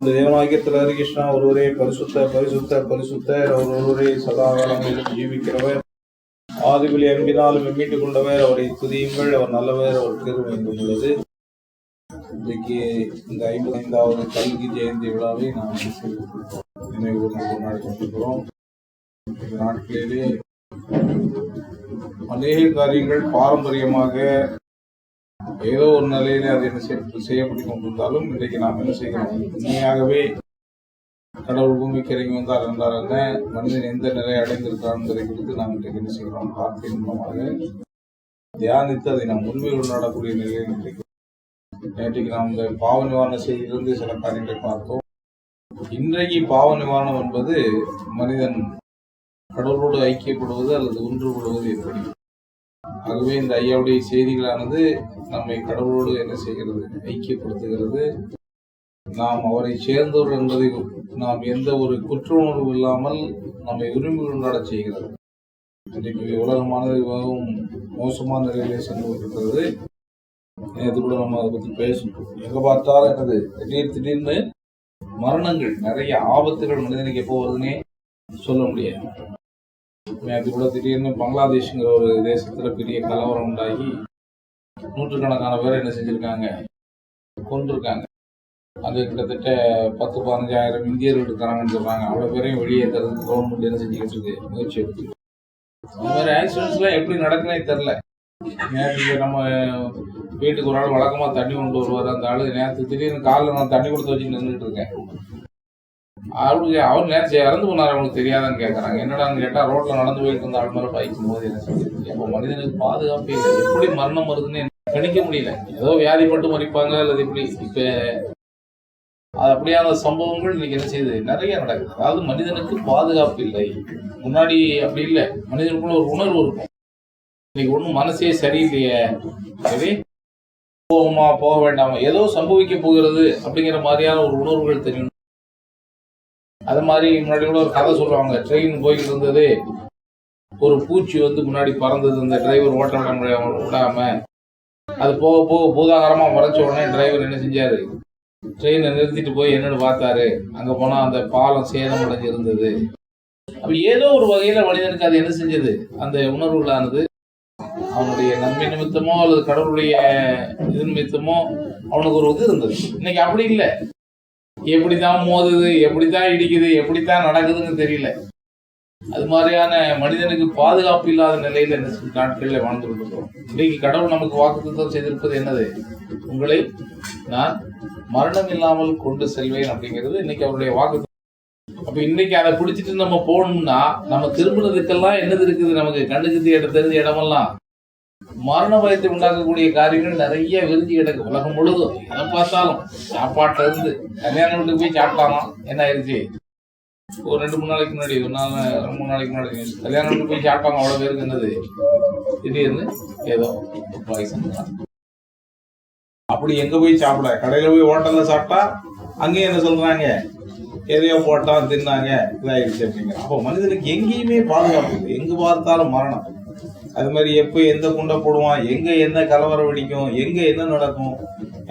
இந்த தேவனாகியத்தில் ஹரிகிருஷ்ணா ஒருவரே பரிசுத்த பரிசுத்த பரிசுத்தர், அவர் ஒருவரே சதாகாலங்களிலும் ஜீவிக்கிறவர், ஆதிபலி அன்பினாலும் மீட்டுக் கொண்டவர், அவரை துதியுங்கள், அவர் நல்லவர், அவர் கிருபை என்றும் உள்ளது. இன்றைக்கு இந்த 55வது கல்கி ஜெயந்தி விழாவை நாம் நினைவு கொண்டாடி கொண்டிருக்கிறோம். இந்த நாட்களிலே அநேக காரியங்கள் பாரம்பரியமாக ஏதோ ஒரு நிலையில அது என்ன செய்யப்பட்டு கொண்டிருந்தாலும் இன்றைக்கு நாம் என்ன செய்கிறோம்? உண்மையாகவே கடவுள் பூமிக்கு இறங்கி வந்தார் என்றால் என்ன, மனிதன் எந்த நிலையை அடைந்திருக்கான் என்பதை குறித்து நாம் இன்றைக்கு என்ன செய்கிறோம்? வார்த்தையின் மூலமாக தியானித்து அதை நாம் உண்மை கொண்டாடக்கூடிய நிலையில் இன்றைக்கு நேற்றைக்கு நாம் இந்த பாவ நிவாரண செய்தியிலிருந்து சில காரியங்களை பார்த்தோம். இன்றைக்கு பாவ நிவாரணம் என்பது மனிதன் கடவுளோடு ஐக்கியப்படுவது அல்லது ஒன்றுபடுவது எப்படி. ஆகவே இந்த ஐயாவுடைய செய்திகளானது நம்மை கடவுளோடு என்ன செய்கிறது? ஐக்கியப்படுத்துகிறது. நாம் அவரை சேர்ந்தவர் என்பதை நாம் எந்த ஒரு குற்ற உணர்வு இல்லாமல் நம்மை விரும்பி கொண்டாட செய்கிறது. இன்றைக்கு உலகமானது மிகவும் மோசமான நிலையிலே சென்று கொண்டிருக்கிறது. நேற்று கூட நம்ம அதை பற்றி பேசணும். எங்க பார்த்தாலும் என்னது திடீர்னு மரணங்கள், நிறைய ஆபத்துகள் மனிதனுக்கு எப்போ வருதுன்னே சொல்ல முடியாது. நேற்று கூட திடீர்னு பங்களாதேஷ்ங்கிற ஒரு தேசத்துல பெரிய கலவரம் உண்டாகி நூற்றுக்கணக்கான பேர் என்ன செஞ்சிருக்காங்க? கொண்டிருக்காங்க. அது கிட்டத்தட்ட 10-15 இந்தியர்கள் இருக்கிறாங்கன்னு சொல்றாங்க. அவ்வளவு பேரையும் வெளியேற்றுறதுக்கு கவர்மெண்ட் என்ன செஞ்சுக்கிட்டு இருக்கு? முயற்சி எடுத்து. இந்த மாதிரி ஆக்சிடென்ட்ஸ் எல்லாம் எப்படி நடக்குன்னே தெரியல. நேற்று நம்ம வீட்டுக்கு ஒரு ஆள் வழக்கமா தண்ணி கொண்டு வருவார். அந்த ஆளு நேற்று திடீர்னு காலில் நான் தண்ணி கொடுத்து வச்சு நின்றுட்டு இருக்கேன். அவர் நேற்று இறந்து போனார், அவங்களுக்கு தெரியாதான்னு கேட்கறாங்க. என்னடான்னு கேட்டா ரோட்ல நடந்து போயிட்டு இருந்த ஆள் மேல பைக்கும் போது என்ன செஞ்சிருக்கு? அப்போ மனிதனுக்கு பாதுகாப்பே இல்லை. எப்படி மரணம் வருதுன்னு கணிக்க முடியல. ஏதோ வியாதிப்பட்டு மறிப்பாங்க அல்லது இப்படி. இப்ப அது அப்படியான சம்பவங்கள் இன்னைக்கு என்ன செய்யுது? நிறைய நடக்குது. அதாவது மனிதனுக்கு பாதுகாப்பு இல்லை. முன்னாடி அப்படி இல்லை. மனிதனுக்குள்ள ஒரு உணர்வு இருக்கும். இன்னைக்கு ஒன்றும் மனசே சரியில்லையே, சரி போகுமா போக வேண்டாமா, ஏதோ சம்பவிக்க போகிறது அப்படிங்கிற மாதிரியான ஒரு உணர்வுகள் தெரியும். அது மாதிரி முன்னாடி கூட ஒரு கதை சொல்லுவாங்க. ட்ரெயின் போய்கிட்டு இருந்தது, ஒரு பூச்சி வந்து முன்னாடி பறந்தது. அந்த டிரைவர் ஓட்ட விடாம அது போக போக பூதாகரமா மறைச்ச உடனே டிரைவர் என்ன செஞ்சாரு? ட்ரெயினை நிறுத்திட்டு போய் என்னன்னு பார்த்தாரு. அங்க போனா அந்த பாலம் சேதம் அடைஞ்சு இருந்தது. அப்ப ஏதோ ஒரு வகையில மனிதனுக்கு அது என்ன செஞ்சது? அந்த உணர்வுகளானது அவனுடைய நன்மை நிமித்தமோ அல்லது கடவுளுடைய இது நிமித்தமோ அவனுக்கு ஒரு இது இருந்தது. இன்னைக்கு அப்படி இல்லை. எப்படித்தான் மோதுது, எப்படித்தான் இடிக்குது, எப்படித்தான் நடக்குதுன்னு தெரியல. அது மாதிரியான மனிதனுக்கு பாதுகாப்பு இல்லாத நிலையில என்ன நாட்களில் வாழ்ந்து கொண்டிருக்கிறோம். இன்னைக்கு கடவுள் நமக்கு வாக்குத்தத்தம் செய்திருப்பது என்னது? உங்களை நான் மரணம் இல்லாமல் கொண்டு செல்வேன் அப்படிங்கிறது இன்னைக்கு அவருடைய வாக்குத்தத்தம். அப்ப இன்னைக்கு அதை பிடிச்சிட்டு நம்ம போகணும்னா நம்ம திரும்பினதுக்கெல்லாம் என்னது இருக்குது? நமக்கு கண்ணுக்கு தெரிஞ்ச இடமெல்லாம் மரண பயத்தை உண்டாக்கக்கூடிய காரியங்கள் நிறைய விரிஞ்சு கிடக்கு. உலகம் முழுதும் எதை பார்த்தாலும் சாப்பாட்டுல இருந்து கல்யாணம் வீட்டுக்கு போய் சாப்பிட்டாலும் என்ன ஆயிடுச்சு? ஒரு 2-3 நாளைக்கு முன்னாடி, 3 நாளைக்கு முன்னாடி கல்யாணம் வீட்டுக்கு போய் சாப்பிட்டாங்க. அவ்வளவு பேருக்கு என்னது? திடீர்னு ஏதோ பாய்சன். அப்படி எங்க போய் சாப்பிட? கடையில போய் ஹோட்டல்ல சாப்பிட்டா அங்கேயும் என்ன சொல்றாங்க? எதையோ போட்டா தின்னாங்க, இதாயிடுச்சு அப்படிங்கிற. அப்போ மனிதனுக்கு எங்கேயுமே பாதுகாப்பு இல்லை. எங்கு பார்த்தாலும் மரணம். அது மாதிரி எப்போ எந்த குண்டை போடுவான், எங்க என்ன கலவரம் வெடிக்கும், எங்க என்ன நடக்கும்,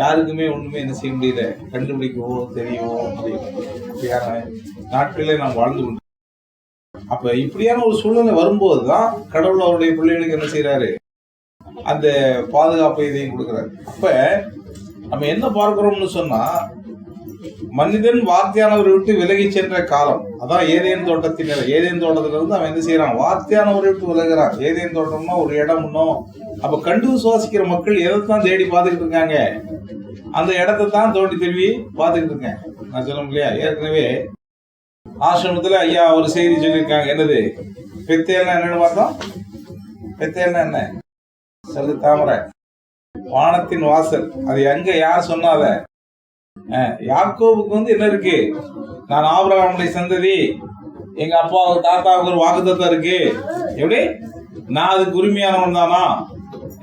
யாருக்குமே ஒண்ணுமே என்ன செய்ய முடியல, கண்டுபிடிக்கவோ தெரியவோ முடியல. இப்படியான நாட்களிலே நாம் வாழ்ந்து கொண்டு. அப்ப இப்படியான ஒரு சூழ்நிலை வரும்போதுதான் கடவுள் அவருடைய பிள்ளைகளுக்கு என்ன செய்யறாரு? அந்த பாதுகாப்பை இதையும் கொடுக்கிறாரு. அப்ப நம்ம என்ன பார்க்கிறோம்னு சொன்னா, மனிதன் வார்த்தையானவரை விட்டு விலகி சென்ற காலம். அதான் ஏதேன் தோட்டத்தின் நிலை. ஏதேன் தோட்டத்துல இருந்து அவன் என்ன செய்யறான்? வார்த்தையானவரை விட்டு விலகிறான். ஏதேன் தோட்டம்னா ஒரு இடம் இன்னும். அப்ப கண்டு சுவாசிக்கிற மக்கள் எதைத்தான் தேடி பார்த்துக்கிட்டு இருக்காங்க? அந்த இடத்தை தான் தோண்டி திரும்பி பார்த்துக்கிட்டு இருக்கேன். நான் சொல்ல முடியா? ஏற்கனவே ஆசிரமத்துல ஐயா ஒரு செய்தி சொல்லியிருக்காங்க. என்னது? பெத்தேல்னா என்னன்னு பார்த்தோம். பெத்தேல்னா என்ன? சொல்லு தாமரை, வானத்தின் வாசல். அது எங்க யார் சொன்னாத? யாக்கோபுக்கு வந்து என்ன இருக்கு? நான் ஆபிரகாமுடைய சந்ததி, எங்க அப்பாவுக்கு தாத்தாவுக்கு ஒரு வாக்குத்தத்தம் இருக்கு. எப்படி? நான் அதுக்கு உரிமையானவன் தானா?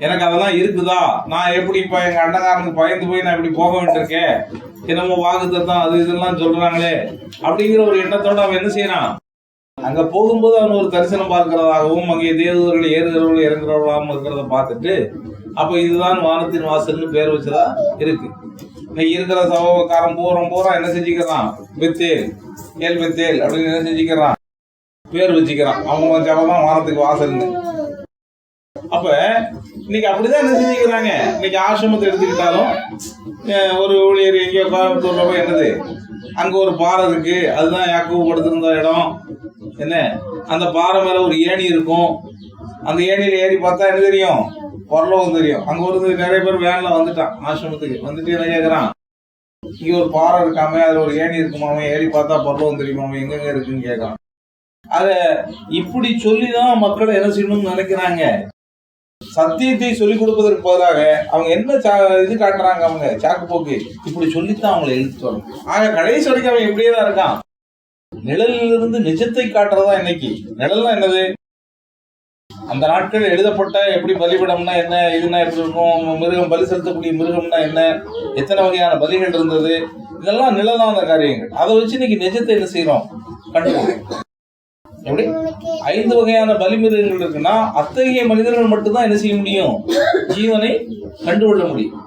எனக்கு அதெல்லாம் இருக்குதா? நான் எப்படி இப்ப எங்க அண்ணகாரனுக்கு பயந்து போய் நான் இப்படி போக வேண்டியிருக்கேன்? என்னமோ வாக்குத்தத்தம் அது இதெல்லாம் சொல்றாங்களே அப்படிங்கிற ஒரு எண்ணத்தோட அவன் என்ன செய்யறான்? அங்க போகும்போது அவன் ஒரு தரிசனம் பார்க்கிறதாகவும் அங்கே தேவதூர்கள் ஏறுகிறவர்கள் இறங்குறவர்களாகவும் இருக்கிறத பார்த்துட்டு, அப்ப இதுதான் வானத்தின் வாசல்னு பேர் வச்சதா இருக்கு. இன்னைக்கு இருக்கிற சமூகக்காரன் பூரா என்ன செஞ்சுக்கிறான், பெத்தேல் ஏல் பெத்தேல் அப்படின்னு என்ன செஞ்சுக்கிறான், பேர் வச்சுக்கிறான். அவங்க ஜபம் வாரத்துக்கு வாசல்னு. அப்ப இன்னைக்கு அப்படிதான் என்ன செஞ்சுக்கிறாங்க. இன்னைக்கு ஆசிரமத்தை எடுத்துக்கிட்டாலும் ஒரு ஊழியர் எங்கேயோ கோயம்புத்தூர்ல போய் என்னது, அங்க ஒரு பாறை இருக்கு, அதுதான் யாக்கோபு படுத்திருந்த இடம். என்ன, அந்த பாறை மேல ஒரு ஏணி இருக்கும். அந்த ஏணியில ஏறி பார்த்தா என்ன தெரியும், பரலோகம் தெரியும். அங்க ஒரு நிறைய பேர் வேன்ல வந்துட்டான் ஆசிரமத்துக்கு வந்துட்டு என்ன கேட்கறான், இங்க ஒரு பாறை இருக்காம அதுல ஒரு ஏணி இருக்குமாமே, ஏறி பார்த்தா பரலோகம் தெரியுமாமே, எங்கெங்க இருக்குன்னு கேட்கறான். அத இப்படி சொல்லிதான் மக்களை என்ன செய்யணும்னு நினைக்கிறாங்க. சத்தியத்தை சொல்லிக் கொடுப்பதற்கு பதிலாக அவங்க என்ன இது காட்டுறாங்க, அவங்க சாக்கு போக்கு இப்படி சொல்லித்தான் அவங்களை எழுத்து வரும். ஆக கடைசி வரைக்கும் அவன் எப்படியே தான் இருக்கான். நிழலிலிருந்து நிஜத்தை காட்டுறதா இன்னைக்கு. நிழல்னா என்னது, அந்த நாட்கள் எழுதப்பட்ட எப்படி பலிபிடம்னா என்ன, இதுனா எப்படி இருக்கும், மிருகம் பலி செலுத்தக்கூடிய மிருகம்னா என்ன, எத்தனை வகையான பலிகள் இருந்தது, இதெல்லாம் நிழலான காரியங்கள். அதை வச்சு இன்னைக்கு நிஜத்தை என்ன செய்யறோம், கண்டுபிடிக்கிறோம். எப்படி 5 வகையான பலிமிருகங்கள் இருக்குன்னா அத்தகைய மனிதர்கள் மட்டும்தான் என்ன செய்ய முடியும், ஜீவனை கண்டுகொள்ள முடியும்.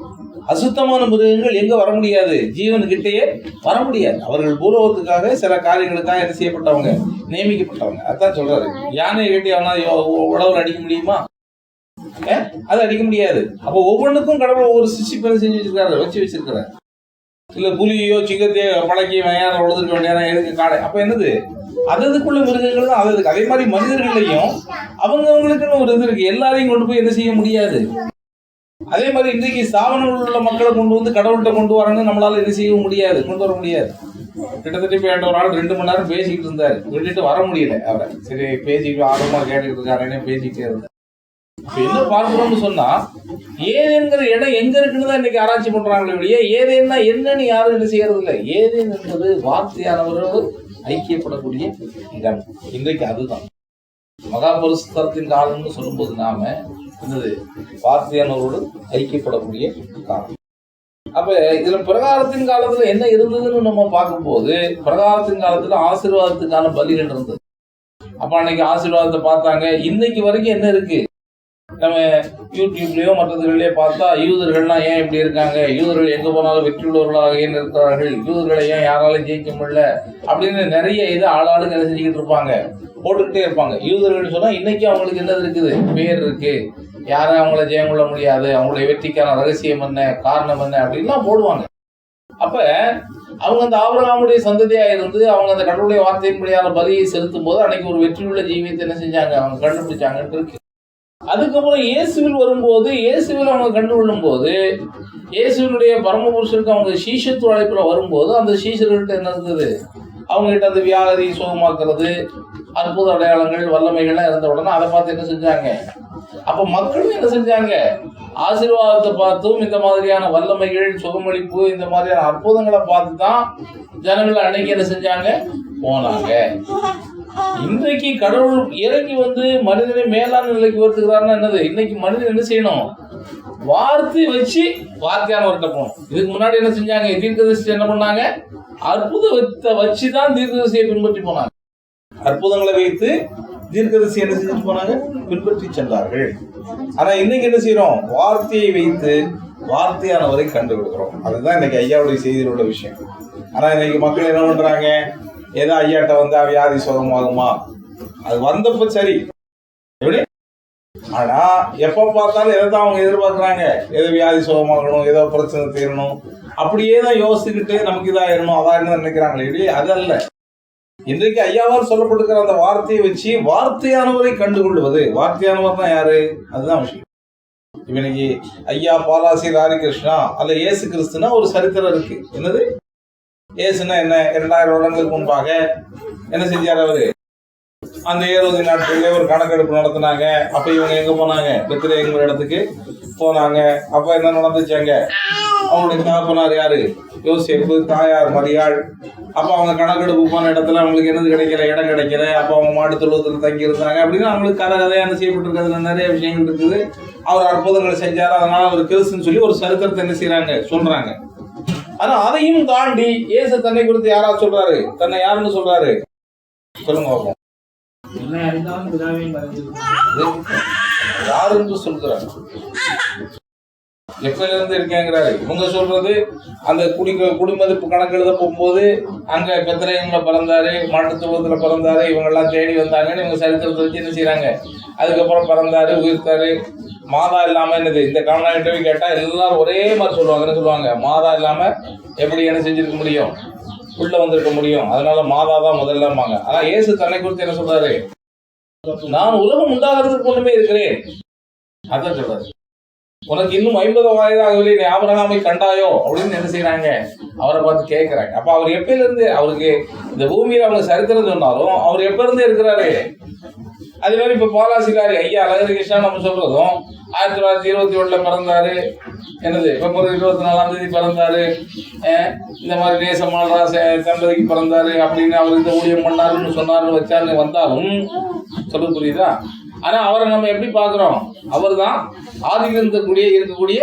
அசுத்தமான மிருகங்கள் எங்க வர முடியாது, ஜீவன் கிட்டேயே வர முடியாது. அவர்கள் பூலோகத்துக்காக சில காரியங்களுக்காக என்ன செய்யப்பட்டவங்க, நியமிக்கப்பட்டவங்க. அதான் சொல்றாரு, யானையை கட்டி அவனா உடவுல அடிக்க முடியுமா, அதை அடிக்க முடியாது. அப்ப ஒவ்வொன்றுக்கும் கடவுள் ஒவ்வொரு சிசிப்பை செஞ்சு வச்சிருக்காரு, வச்சு வச்சிருக்கிறார். இல்ல புலியோ சிங்கத்தையோ பழக்கி யாரை உழுதுருக்க வேண்டிய எதுக்கு காடை, அப்ப என்னது, அதுக்குள்ள மிருகங்கள் தான் அதுக்கு. அதே மாதிரி மனிதர்களையும் அவங்களுக்குன்னு ஒரு இது இருக்கு, எல்லாரையும் கொண்டு போய் என்ன செய்ய முடியாது. அதே மாதிரி இன்றைக்கு ஸ்தாபனங்கள் உள்ள மக்களை கொண்டு வந்து கடவுள்கிட்ட கொண்டு வரணும்னு நம்மளால என்ன செய்ய முடியாது, கொண்டு வர முடியாது. கிட்டத்தட்ட இப்போ ஒரு ஆள் 2 மணி நேரம் பேசிக்கிட்டு இருந்தாரு, விட்டுட்டு வர முடியல அவரை. சரி பேசிக்கிட்டு ஆர்வமா கேட்டுக்கிட்டு இருக்காருன்னு பேசிக்கிட்டே இருந்தார். இப்ப என்ன பார்க்கிறோம்னு சொன்னா, ஏதேன்கிற இடம் எங்க இருக்குன்னு தான் இன்னைக்கு ஆராய்ச்சி பண்றாங்களே ஒழிய ஏதேன்னா என்னன்னு யாரும் என்ன செய்யறது இல்லை. ஏதேன் என்பது வார்த்தையானவரோடு ஐக்கியப்படக்கூடிய இடம். இன்றைக்கு அதுதான் மகாபரிசுத்தத்தின் காலம்னு சொல்லும்போது நாம என்னது, வார்த்தையானவரோடு ஐக்கியப்படக்கூடிய காலம். அப்ப இதுல பிரகாரத்தின் காலத்துல என்ன இருந்ததுன்னு நம்ம பார்க்கும்போது, பிரகாரத்தின் காலத்துல ஆசீர்வாதத்துக்கான பலிகள் இருந்தது. அப்ப அன்னைக்கு ஆசீர்வாதத்தை பார்த்தாங்க. இன்னைக்கு வரைக்கும் என்ன இருக்கு, நம்ம யூடியூப்லயோ மற்றதுலயோ பார்த்தா யூதர்கள்லாம் ஏன் இப்படி இருக்காங்க, யூதர்கள் எங்க போனாலும் வெற்றி உள்ளவர்களாக ஏன் இருக்கிறார்கள், யூதர்களை ஏன் யாராலும் ஜெயிக்க முடியல அப்படின்னு நிறைய இது ஆளாளுங்க என்ன செஞ்சுக்கிட்டு இருப்பாங்க, போட்டுக்கிட்டே இருப்பாங்க. யூதர்கள் சொன்னா இன்னைக்கு அவங்களுக்கு என்ன இருக்குது, பேர் இருக்கு, யாரும் அவங்கள ஜெயம் கொள்ள முடியாது, அவங்களுடைய வெற்றிக்கான ரகசியம் என்ன, காரணம் என்ன அப்படின்லாம் போடுவாங்க. அப்ப அவங்க அந்த ஆபிரகாமுடைய சந்ததியா இருந்து அவங்க அந்த கடவுளுடைய வார்த்தையின்படியான பலியை செலுத்தும் போது அன்னைக்கு ஒரு வெற்றியுள்ள ஜீவியத்தை என்ன செஞ்சாங்க, அவங்க கண்டுபிடிச்சாங்கன்னு இருக்கு. அதுக்கப்புறம் இயேசுவில் வரும்போது, இயேசுவில் அவங்க கண்டுகொள்ளும் போது, இயேசுவினுடைய பரமபுருஷனுக்கு அவங்க சீஷத்துவ அழைப்புல வரும்போது அந்த சீஷர்கள்ட்ட என்ன இருந்தது, அவங்க கிட்ட அந்த வியாதி சுகமாக்குறது, அற்புத அடையாளங்கள் வல்லமைகள்லாம் இருந்த உடனே அதை பார்த்து என்ன செஞ்சாங்க. அப்ப மக்களும் என்ன செஞ்சாங்க, ஆசீர்வாதத்தை பார்த்தும் இந்த மாதிரியான வல்லமைகள், சுகமளிப்பு, இந்த மாதிரியான அற்புதங்களை பார்த்து தான் ஜனங்களை அன்னைக்கு என்ன செஞ்சாங்க, போனாங்க. இன்றைக்கு கடவுள் இறங்கி வந்து மனிதனை மேலான நிலைக்கு உயர்த்துகிறாருன்னா என்னது, இன்னைக்கு மனிதன் என்ன செய்யணும், வார்த்தை வச்சு வார்த்தையானவர்கிட்ட போகணும். இதுக்கு முன்னாடி என்ன செஞ்சாங்க, தீர்க்கதரிசி என்ன பண்ணாங்க, அற்புதத்தை வச்சுதான் தீர்க்கதரிசியை பின்பற்றி போனாங்க. அற்புதங்களை வைத்து தீர்க்கதரிசி என்ன செஞ்சுட்டு போனாங்க, பின்பற்றி சென்றார்கள். ஆனா இன்னைக்கு என்ன செய்யறோம், வார்த்தையை வைத்து வார்த்தையானவரை கண்டுபிடிக்கிறோம். அதுதான் இன்னைக்கு ஐயாவுடைய செய்தியில் உள்ள விஷயம். ஆனா இன்னைக்கு மக்கள் என்ன பண்றாங்க, ஏதோ ஐயாட்ட வந்தா வியாதி சுகமாகுமா, அது வந்தப்ப சரி எப்படி, ஆனா எப்ப பார்த்தாலும் எதைதான் அவங்க எதிர்பார்க்கறாங்க, ஏதோ வியாதி சுகமாகணும், ஏதோ பிரச்சனை தீரணும், அப்படியே தான் யோசிச்சுக்கிட்டு நமக்கு இதாயிரணும் அதான் நினைக்கிறாங்களே இல்லையே, அதல்ல. இன்றைக்கு ஐயாவால் சொல்லப்பட்டிருக்கிற அந்த வார்த்தையை வச்சு வார்த்தையானவரை கண்டுகொள்வது. வார்த்தையானவர் தான் யாரு, அதுதான் விஷயம். இப்ப இன்னைக்கு ஐயா பாலாசி ராரி கிருஷ்ணா அல்ல இயேசு கிறிஸ்துனா ஒரு சரித்திரம் இருக்கு. என்னது இயேசுனா என்ன, 2000 வருடங்களுக்கு முன்பாக என்ன செஞ்சாரு அவரு, அந்த 70 நாட்கள்ல ஒரு கணக்கெடுப்பு நடத்தினாங்க. அப்ப இவங்க எங்க போனாங்க, பெத்லகேம் இடத்துக்கு போனாங்க. அப்ப என்ன நடந்துச்சாங்க, அவங்களுடைய தகப்பனார் யாரு, யோசேப்பு, தாயார் மரியாள். அப்ப அவங்க கணக்கெடுப்பு போன இடத்துல அவங்களுக்கு என்னது கிடைக்கல, இடம் கிடைக்கல. அப்ப அவங்க மாட்டு தொழுவத்துல தங்கி இருந்தாங்க. அப்படின்னு அவங்களுக்கு கதையா என்ன செய்யப்பட்டிருக்கிறதுல நிறைய விஷயங்கள் இருக்குது. அவர் அற்புதங்களை செஞ்சாரு, அதனால அவர் கிறிஸ்துன்னு சொல்லி ஒரு சரித்திரத்தை என்ன செய்யறாங்க, சொல்றாங்க. ஆனா அதையும் தாண்டி இயேசு தன்னை குறித்து யாரா சொல்றாரு, தன்னை யாருன்னு சொல்றாரு சொல்லுங்க பாப்போம். யாரு என்று சொல்கிறார். எப்பல இருந்து இருக்கேங்கிறாரு. இவங்க சொல்றது அந்த குடிமதிப்பு கணக்கு எழுத போகும்போது அங்க பெத்லகேம்ல பிறந்தாரு, மாட்டுத்தொழுவத்துல பிறந்தாரு, இவங்க எல்லாம் தேடி வந்தாங்கன்னு இவங்க சரித்திரத்தை வச்சு என்ன செய்யறாங்க. அதுக்கப்புறம் பிறந்தாரு, உயிர்த்தாரு. மாதா இல்லாம என்னது இந்த காரணம் இன்டர்வியூ கேட்டா எல்லாரும் ஒரே மாதிரி சொல்லுவாங்க. என்ன சொல்லுவாங்க? மாதா இல்லாம எப்படி என்ன செஞ்சிருக்க முடியும், உள்ள வந்திருக்க முடியும். அதனால மாதா தான் முதல்லம்பாங்க. ஆனா இயேசு தன்னை குறித்து என்ன சொல்றாரு? நான் உலகம் உண்டாகிறதுக்கு ஒண்ணுமே இருக்கிறேன். அதான் சொல்றாரு. உனக்கு இன்னும் 50 வயதாகவில்லை, நீ ஆபிரகாமை கண்டாயோ அப்படின்னு என்ன செய்யறாங்க, அவரை பார்த்து கேட்கிறாங்க. அப்ப அவர் எப்பயில இருந்து அவருக்கு இந்த பூமியில அவங்க சரித்திரம் சொன்னாலும் அவர் எப்ப இருந்து இருக்கிறாரு. அதே மாதிரி இப்ப பாலாசிகாரி ஐயா அழகரி கிருஷ்ணா நம்ம சொல்றதும் 1921 பிறந்தாரு, என்னது பிப்ரவரி 24 பிறந்தாரு, இந்த மாதிரி நேசமாலரா தம்பதிக்கு பிறந்தாரு அப்படின்னு அவர் இந்த ஊழியம் பண்ணாருன்னு சொன்னாருன்னு வச்சாருன்னு வந்தாலும் சொல்ல புரியுதா? ஆனா அவரை நம்ம எப்படி பாக்குறோம்? அவர் தான் ஆதியில் இருக்கக்கூடிய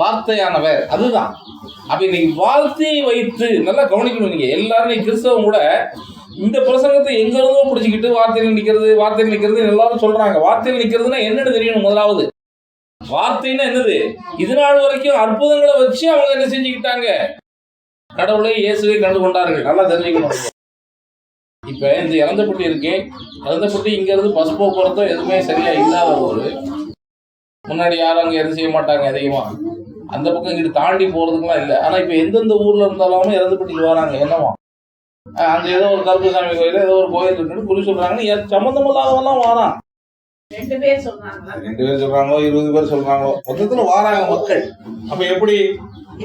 வார்த்தையானவர். அதுதான். அப்ப இன்னைக்கு வார்த்தையை வைத்து நல்லா கவனிக்கணும். நீங்க எல்லாரும் கிறிஸ்தவம் கூட இந்த பிரசங்கத்தை எங்க இருந்தோ பிடிச்சிக்கிட்டு வார்த்தையில் நிக்கிறது எல்லாரும் சொல்றாங்க. வார்த்தையில் நிக்கிறதுன்னா என்னன்னு தெரியணும். முதலாவது வார்த்தைன்னா என்னது? இது நாள் வரைக்கும் அற்புதங்களை வச்சு அவங்க என்ன செஞ்சுக்கிட்டாங்க, கடவுளை இயேசுவை கண்டு கொண்டார்கள். நல்லா தெரிஞ்சுக்கணும். இப்ப இந்த இறந்தப்பட்டி இருக்கு, இறந்தப்பட்டி இங்க இருந்து பஸ் போக்குவரத்தோ எதுவுமே சரியா இல்லாத ஒரு முன்னாடி யாரும் அங்க எதுவும் செய்ய மாட்டாங்க அதிகமா. அந்த பக்கம் இங்கிட்டு தாண்டி போறதுக்குலாம் இல்லை. ஆனா இப்ப எந்தெந்த ஊர்ல இருந்தாலும் இறந்தப்பட்டிக்கு வராங்க. என்னவா அங்க ஏதோ ஒரு கருப்பசாமி கோயில், ஏதோ ஒரு கோயில் இருக்குன்னு குறி சொல்றாங்கன்னு சம்பந்தம் இல்லாதவெல்லாம் வாரான். 2 பேர் சொல்றாங்களோ 20 பேர் சொல்றாங்களோ மொத்தத்துல வாராங்க மக்கள். அப்ப எப்படி?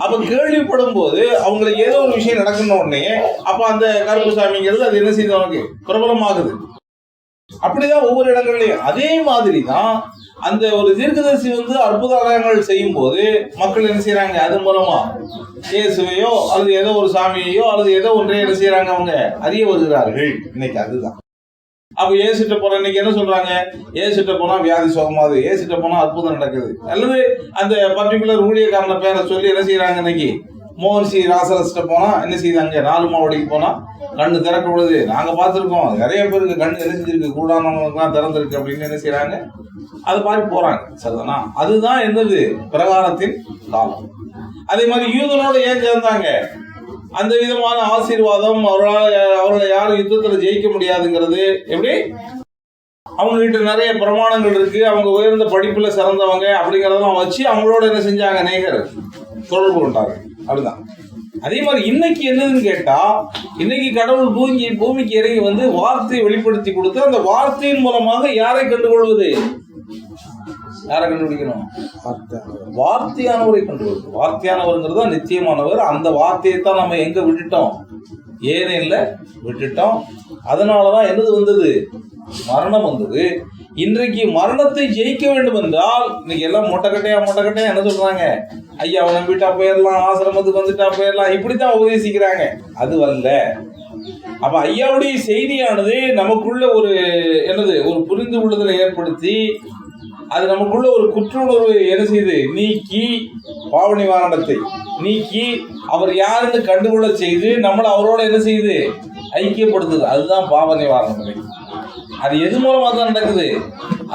அப்ப கேள்விப்படும் போது அவங்களுக்கு ஏதோ ஒரு விஷயம் நடக்கணும் உடனே அப்ப அந்த கருப்புசாமிங்கிறது அது என்ன செய்யுது, அவனுக்கு பிரபலமாகுது. அப்படிதான் ஒவ்வொரு இடங்கள்லயும். அதே மாதிரிதான் அந்த ஒரு தீர்க்கதரிசி அற்புத அடையாளங்கள் செய்யும் போது மக்கள் என்ன செய்யறாங்க, அது மூலமா இயேசுவையோ அல்லது ஏதோ ஒரு சாமியையோ அல்லது ஏதோ ஒன்றையோ என்ன செய்யறாங்க, அவங்க அறிய வருகிறார்கள். இன்னைக்கு அதுதான். அப்ப ஏசுட்ட போற இன்னைக்கு என்ன சொல்றாங்க, ஏசுட்ட போனா வியாதி சுகமாது, ஏசுட்ட போனா அற்புதம் நடக்குது. அல்லது அந்த பர்டிகுலர் ஊழியக்காரன பேரை சொல்லி என்ன செய்யறாங்க, இன்னைக்கு மோகன் சி ராசரஸ்ட போனா என்ன செய்யுதாங்க, 4 மாவடிக்கு போனா கண்ணு திறக்கப்படுது. நாங்க பார்த்துருக்கோம், நிறைய பேருக்கு கண்ணு என்ன செஞ்சிருக்கு, கூடானவங்களுக்குலாம் திறந்திருக்கு அப்படின்னு என்ன செய்யறாங்க, அது மாதிரி போறாங்க. சரிதானா? அதுதான் என்னது பிரகாரத்தின் காலம். அதே மாதிரி யூதனோட ஏன் சேர்ந்தாங்க? அந்த விதமான ஆசீர்வாதம் அவர்களை யாரும் யுத்தத்துல ஜெயிக்க முடியாதுங்கிறது எப்படி? அவங்க கிட்ட நிறைய பிரமாணங்கள் இருக்கு, அவங்க உயர்ந்த படிப்புல சிறந்தவங்க அப்படிங்கறதெல்லாம் வச்சு அவங்களோட என்ன செஞ்சாங்க, நேகர் தொடர்பு கொண்டாங்க. அப்படிதான். அதே மாதிரி இன்னைக்கு என்னதுன்னு கேட்டா, இன்னைக்கு கடவுள் பூமிக்கு இறங்கி வார்த்தையை வெளிப்படுத்தி கொடுத்து அந்த வார்த்தையின் மூலமாக யாரை கண்டுகொள்வது, யாரை கண்டுபிடிக்கணும்? வார்த்தையானவரை கண்டுகொள்வது. வார்த்தையானவர்ங்கிறதா நிச்சயமானவர். அந்த வார்த்தையை தான் நம்ம எங்க விட்டுட்டோம், ஏதேன்ல விட்டுட்டோம். அதனாலதான் என்னது வந்தது, மரணம் வந்தது. இன்றைக்கு மரணத்தை ஜெயிக்க வேண்டும் என்றால் இன்னைக்கு எல்லாம் மொட்டைக்கட்டையா என்ன சொல்றாங்க, ஐயா நம்பிட்டா போயிடலாம், ஆசிரமத்துக்கு வந்துட்டா போயிடலாம், இப்படித்தான் உபதேசிக்கிறாங்க. அது அல்ல. அப்ப ஐயாவுடைய செய்தியானது நமக்குள்ள ஒரு என்னது, ஒரு புரிந்து கொள்ளுதலை ஏற்படுத்தி அது நமக்குள்ள ஒரு குற்றுணர்வு என்ன செய்து நீக்கி, பாவ நிவாரணத்தை நீக்கி அவர் யாருன்னு கண்டுகொள்ள செய்து நம்மளை அவரோட என்ன செய்யுது, ஐக்கியப்படுத்துது. அதுதான் பாவ நிவாரணம். அது எது மூலமா தான் நடக்குது?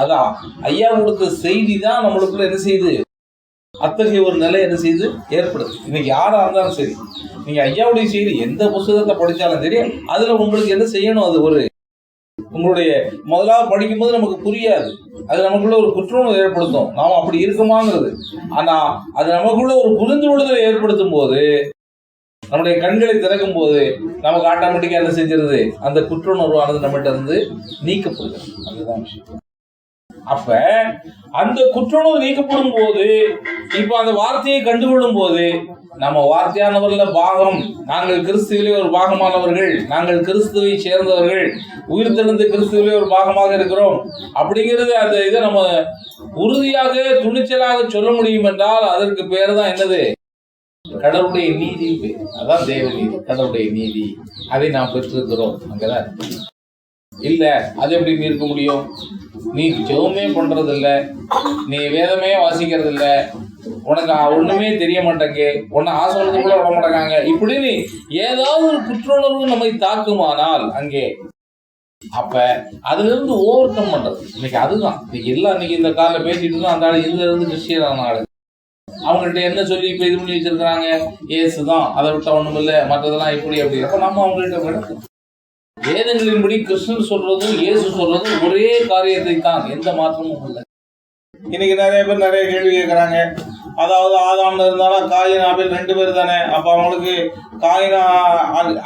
அதான் ஐயா கொடுத்த செய்தி தான் நம்மளுக்குள்ள என்ன செய்யுது, அத்தகைய ஒரு நிலை என்ன செய்யுது, ஏற்படுது. இன்னைக்கு யாரா இருந்தாலும் சரி, நீங்க ஐயாவுடைய செய்தி எந்த புத்தகத்தை படிச்சாலும் சரி, அதுல உங்களுக்கு என்ன செய்யணும், அது ஒரு உங்களுடைய முதலாவது படிக்கும் போது நமக்கு புரியாது, அது நமக்குள்ள ஒரு குற்றணர்வு ஏற்படுத்தும், நாம அப்படி இருக்குமாங்கிறது. ஆனா அது நமக்குள்ள ஒரு புரிந்து கொள்ளுதலை ஏற்படுத்தும் போது, நம்முடைய கண்களை திறக்கும் போது நமக்கு ஆட்டோமேட்டிக்கா என்ன செஞ்சிருது, அந்த குற்றுணர்வானது நம்மகிட்ட இருந்து நீக்கப்படுது. அதுதான் விஷயம். அப்ப அந்த குற்றணர்வு நீக்கப்படும் போது, இப்ப அந்த வார்த்தையை கண்டுகொள்ளும் போது, நம்ம வார்த்தையானவர்ல பாகம், நாங்கள் கிறிஸ்துவிலே ஒரு பாகமானவர்கள், நாங்கள் கிறிஸ்துவை சேர்ந்தவர்கள், உயிர்த்தெழுந்த கிறிஸ்துவிலே ஒரு பாகமாக இருக்கிறோம் அப்படிங்கிறது அந்த இதை நம்ம உறுதியாக துணிச்சலாக சொல்ல முடியும் என்றால் அதற்கு பேர் தான் என்னது, கடவுளுடைய நீதி. அதான் தேவ நீதி, கடவுளுடைய நீதி. அதை நாம் பெற்றிருக்கிறோம். அங்கதான் இல்ல, அது எப்படி நீ இருக்க முடியும்? நீ ஜெபமே பண்றது இல்ல, நீ வேதமே வாசிக்கிறது இல்ல, உனக்கு ஒண்ணுமே தெரிய மாட்டேங்க, உன்னை ஆசிரியத்து கூட விட மாட்டேங்காங்க, இப்படின்னு ஏதாவது ஒரு குற்றுணர்வு நம்மை தாக்குமானால் அங்கே, அப்ப அதுல இருந்து ஓவர் கம் பண்றது. இன்னைக்கு அதுதான் இன்னைக்கு எல்லாம். இன்னைக்கு இந்த காலில் பேசிட்டு இருந்தோம், அந்த ஆள் இதுல இருந்து கிறிஸ்டியனான ஆளு, அவங்கள்ட்ட என்ன சொல்லி இப்ப இது பண்ணி வச்சிருக்கிறாங்க, ஏசுதான், அதை விட்டா ஒண்ணும் இல்லை, மற்றதெல்லாம் இப்படி அப்படி. அப்ப நம்ம அவங்கள்ட்ட விளக்கம், வேதங்களின்படி கிருஷ்ணன் சொல்றதும் இயேசு சொல்றதும் ஒரே காரியத்தை தான், எந்த மாற்றமும் இல்லை. இன்னைக்கு நிறைய பேர் நிறைய கேள்வி கேட்கறாங்க. அதாவது ஆதாம்ல இருந்தாலும் காயின் ஆபேல் 2 பேர் தானே, அப்ப அவங்களுக்கு காயின்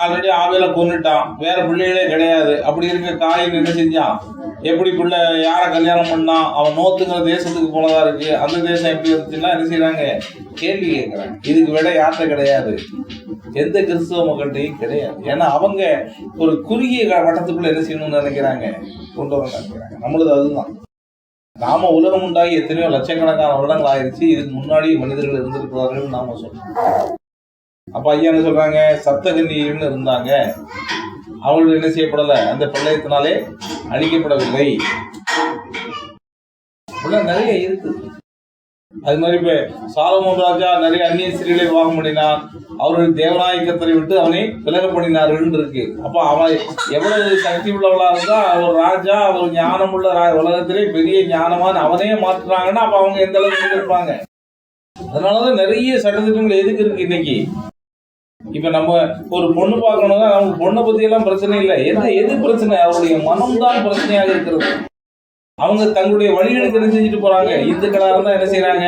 ஆல்ரெடி ஆபேலை கொன்னுட்டான், வேற பிள்ளைகளே கிடையாது. அப்படி இருக்க காயின் என்ன செஞ்சான், எப்படி பிள்ளை யாரை கல்யாணம் பண்ணான், அவன் நோத்துங்கிற தேசத்துக்கு போனதா இருக்கு, அந்த தேசம் எப்படி இருந்துச்சுன்னா என்ன செய்யறாங்க, கேள்வி கேட்கறாங்க. இதுக்கு விட யார்கிட்ட கிடையாது, எந்த கிறிஸ்தவ மக்கள்கிட்டையும் கிடையாது. ஏன்னா அவங்க ஒரு குறுகிய வட்டத்துக்குள்ள என்ன செய்யணும்னு நினைக்கிறாங்க, கொண்டு வர நினைக்கிறாங்க. நம்மளது அதுதான். நாம உலகம் உண்டாகி எத்தனையோ லட்சக்கணக்கான வருடங்கள் ஆயிடுச்சு, இதுக்கு முன்னாடி மனிதர்கள் இருந்திருக்கிறார்கள் நாம சொல்றோம். அப்ப ஐயா என்ன சொல்றாங்க, சப்தகன்னியர்கள் இருந்தாங்க, அவர்கள் என்ன செய்யப்படல, அந்த பிரளயத்தினாலே அழிக்கப்படவில்லை. நிறைய இருக்கு. அது மாதிரி இப்ப சாலமோன் ராஜா நிறைய அந்நிய ஸ்திரீகளை விவாகம் பண்ணினான், அவர்கள் தேவநாயகத்தை விட்டு அவனை விலக பண்ணினார்கள் இருக்கு. அப்ப அவன் எவ்வளவு சக்தி உள்ளவளா இருந்தா, ஒரு ராஜா, அவர் ஞானம் உள்ள உலகத்திலே பெரிய ஞானமான அவனே மாற்றுறாங்கன்னா அப்ப அவங்க எந்த அளவுக்கு இருப்பாங்க. அதனாலதான் நிறைய சட்டத்திட்டங்கள் எதுக்கு இருக்கு இன்னைக்கு. இப்ப நம்ம ஒரு பொண்ணு பார்க்கணும்னா நமக்கு பொண்ணை பத்தி எல்லாம் பிரச்சனை இல்லை, எது பிரச்சனை, அவருடைய மனம்தான் பிரச்சனையாக இருக்கிறது. அவங்க தங்களுடைய வழிகளுக்கு என்ன செஞ்சுட்டு போறாங்க. இந்துக்களா இருந்தா என்ன செய்யறாங்க,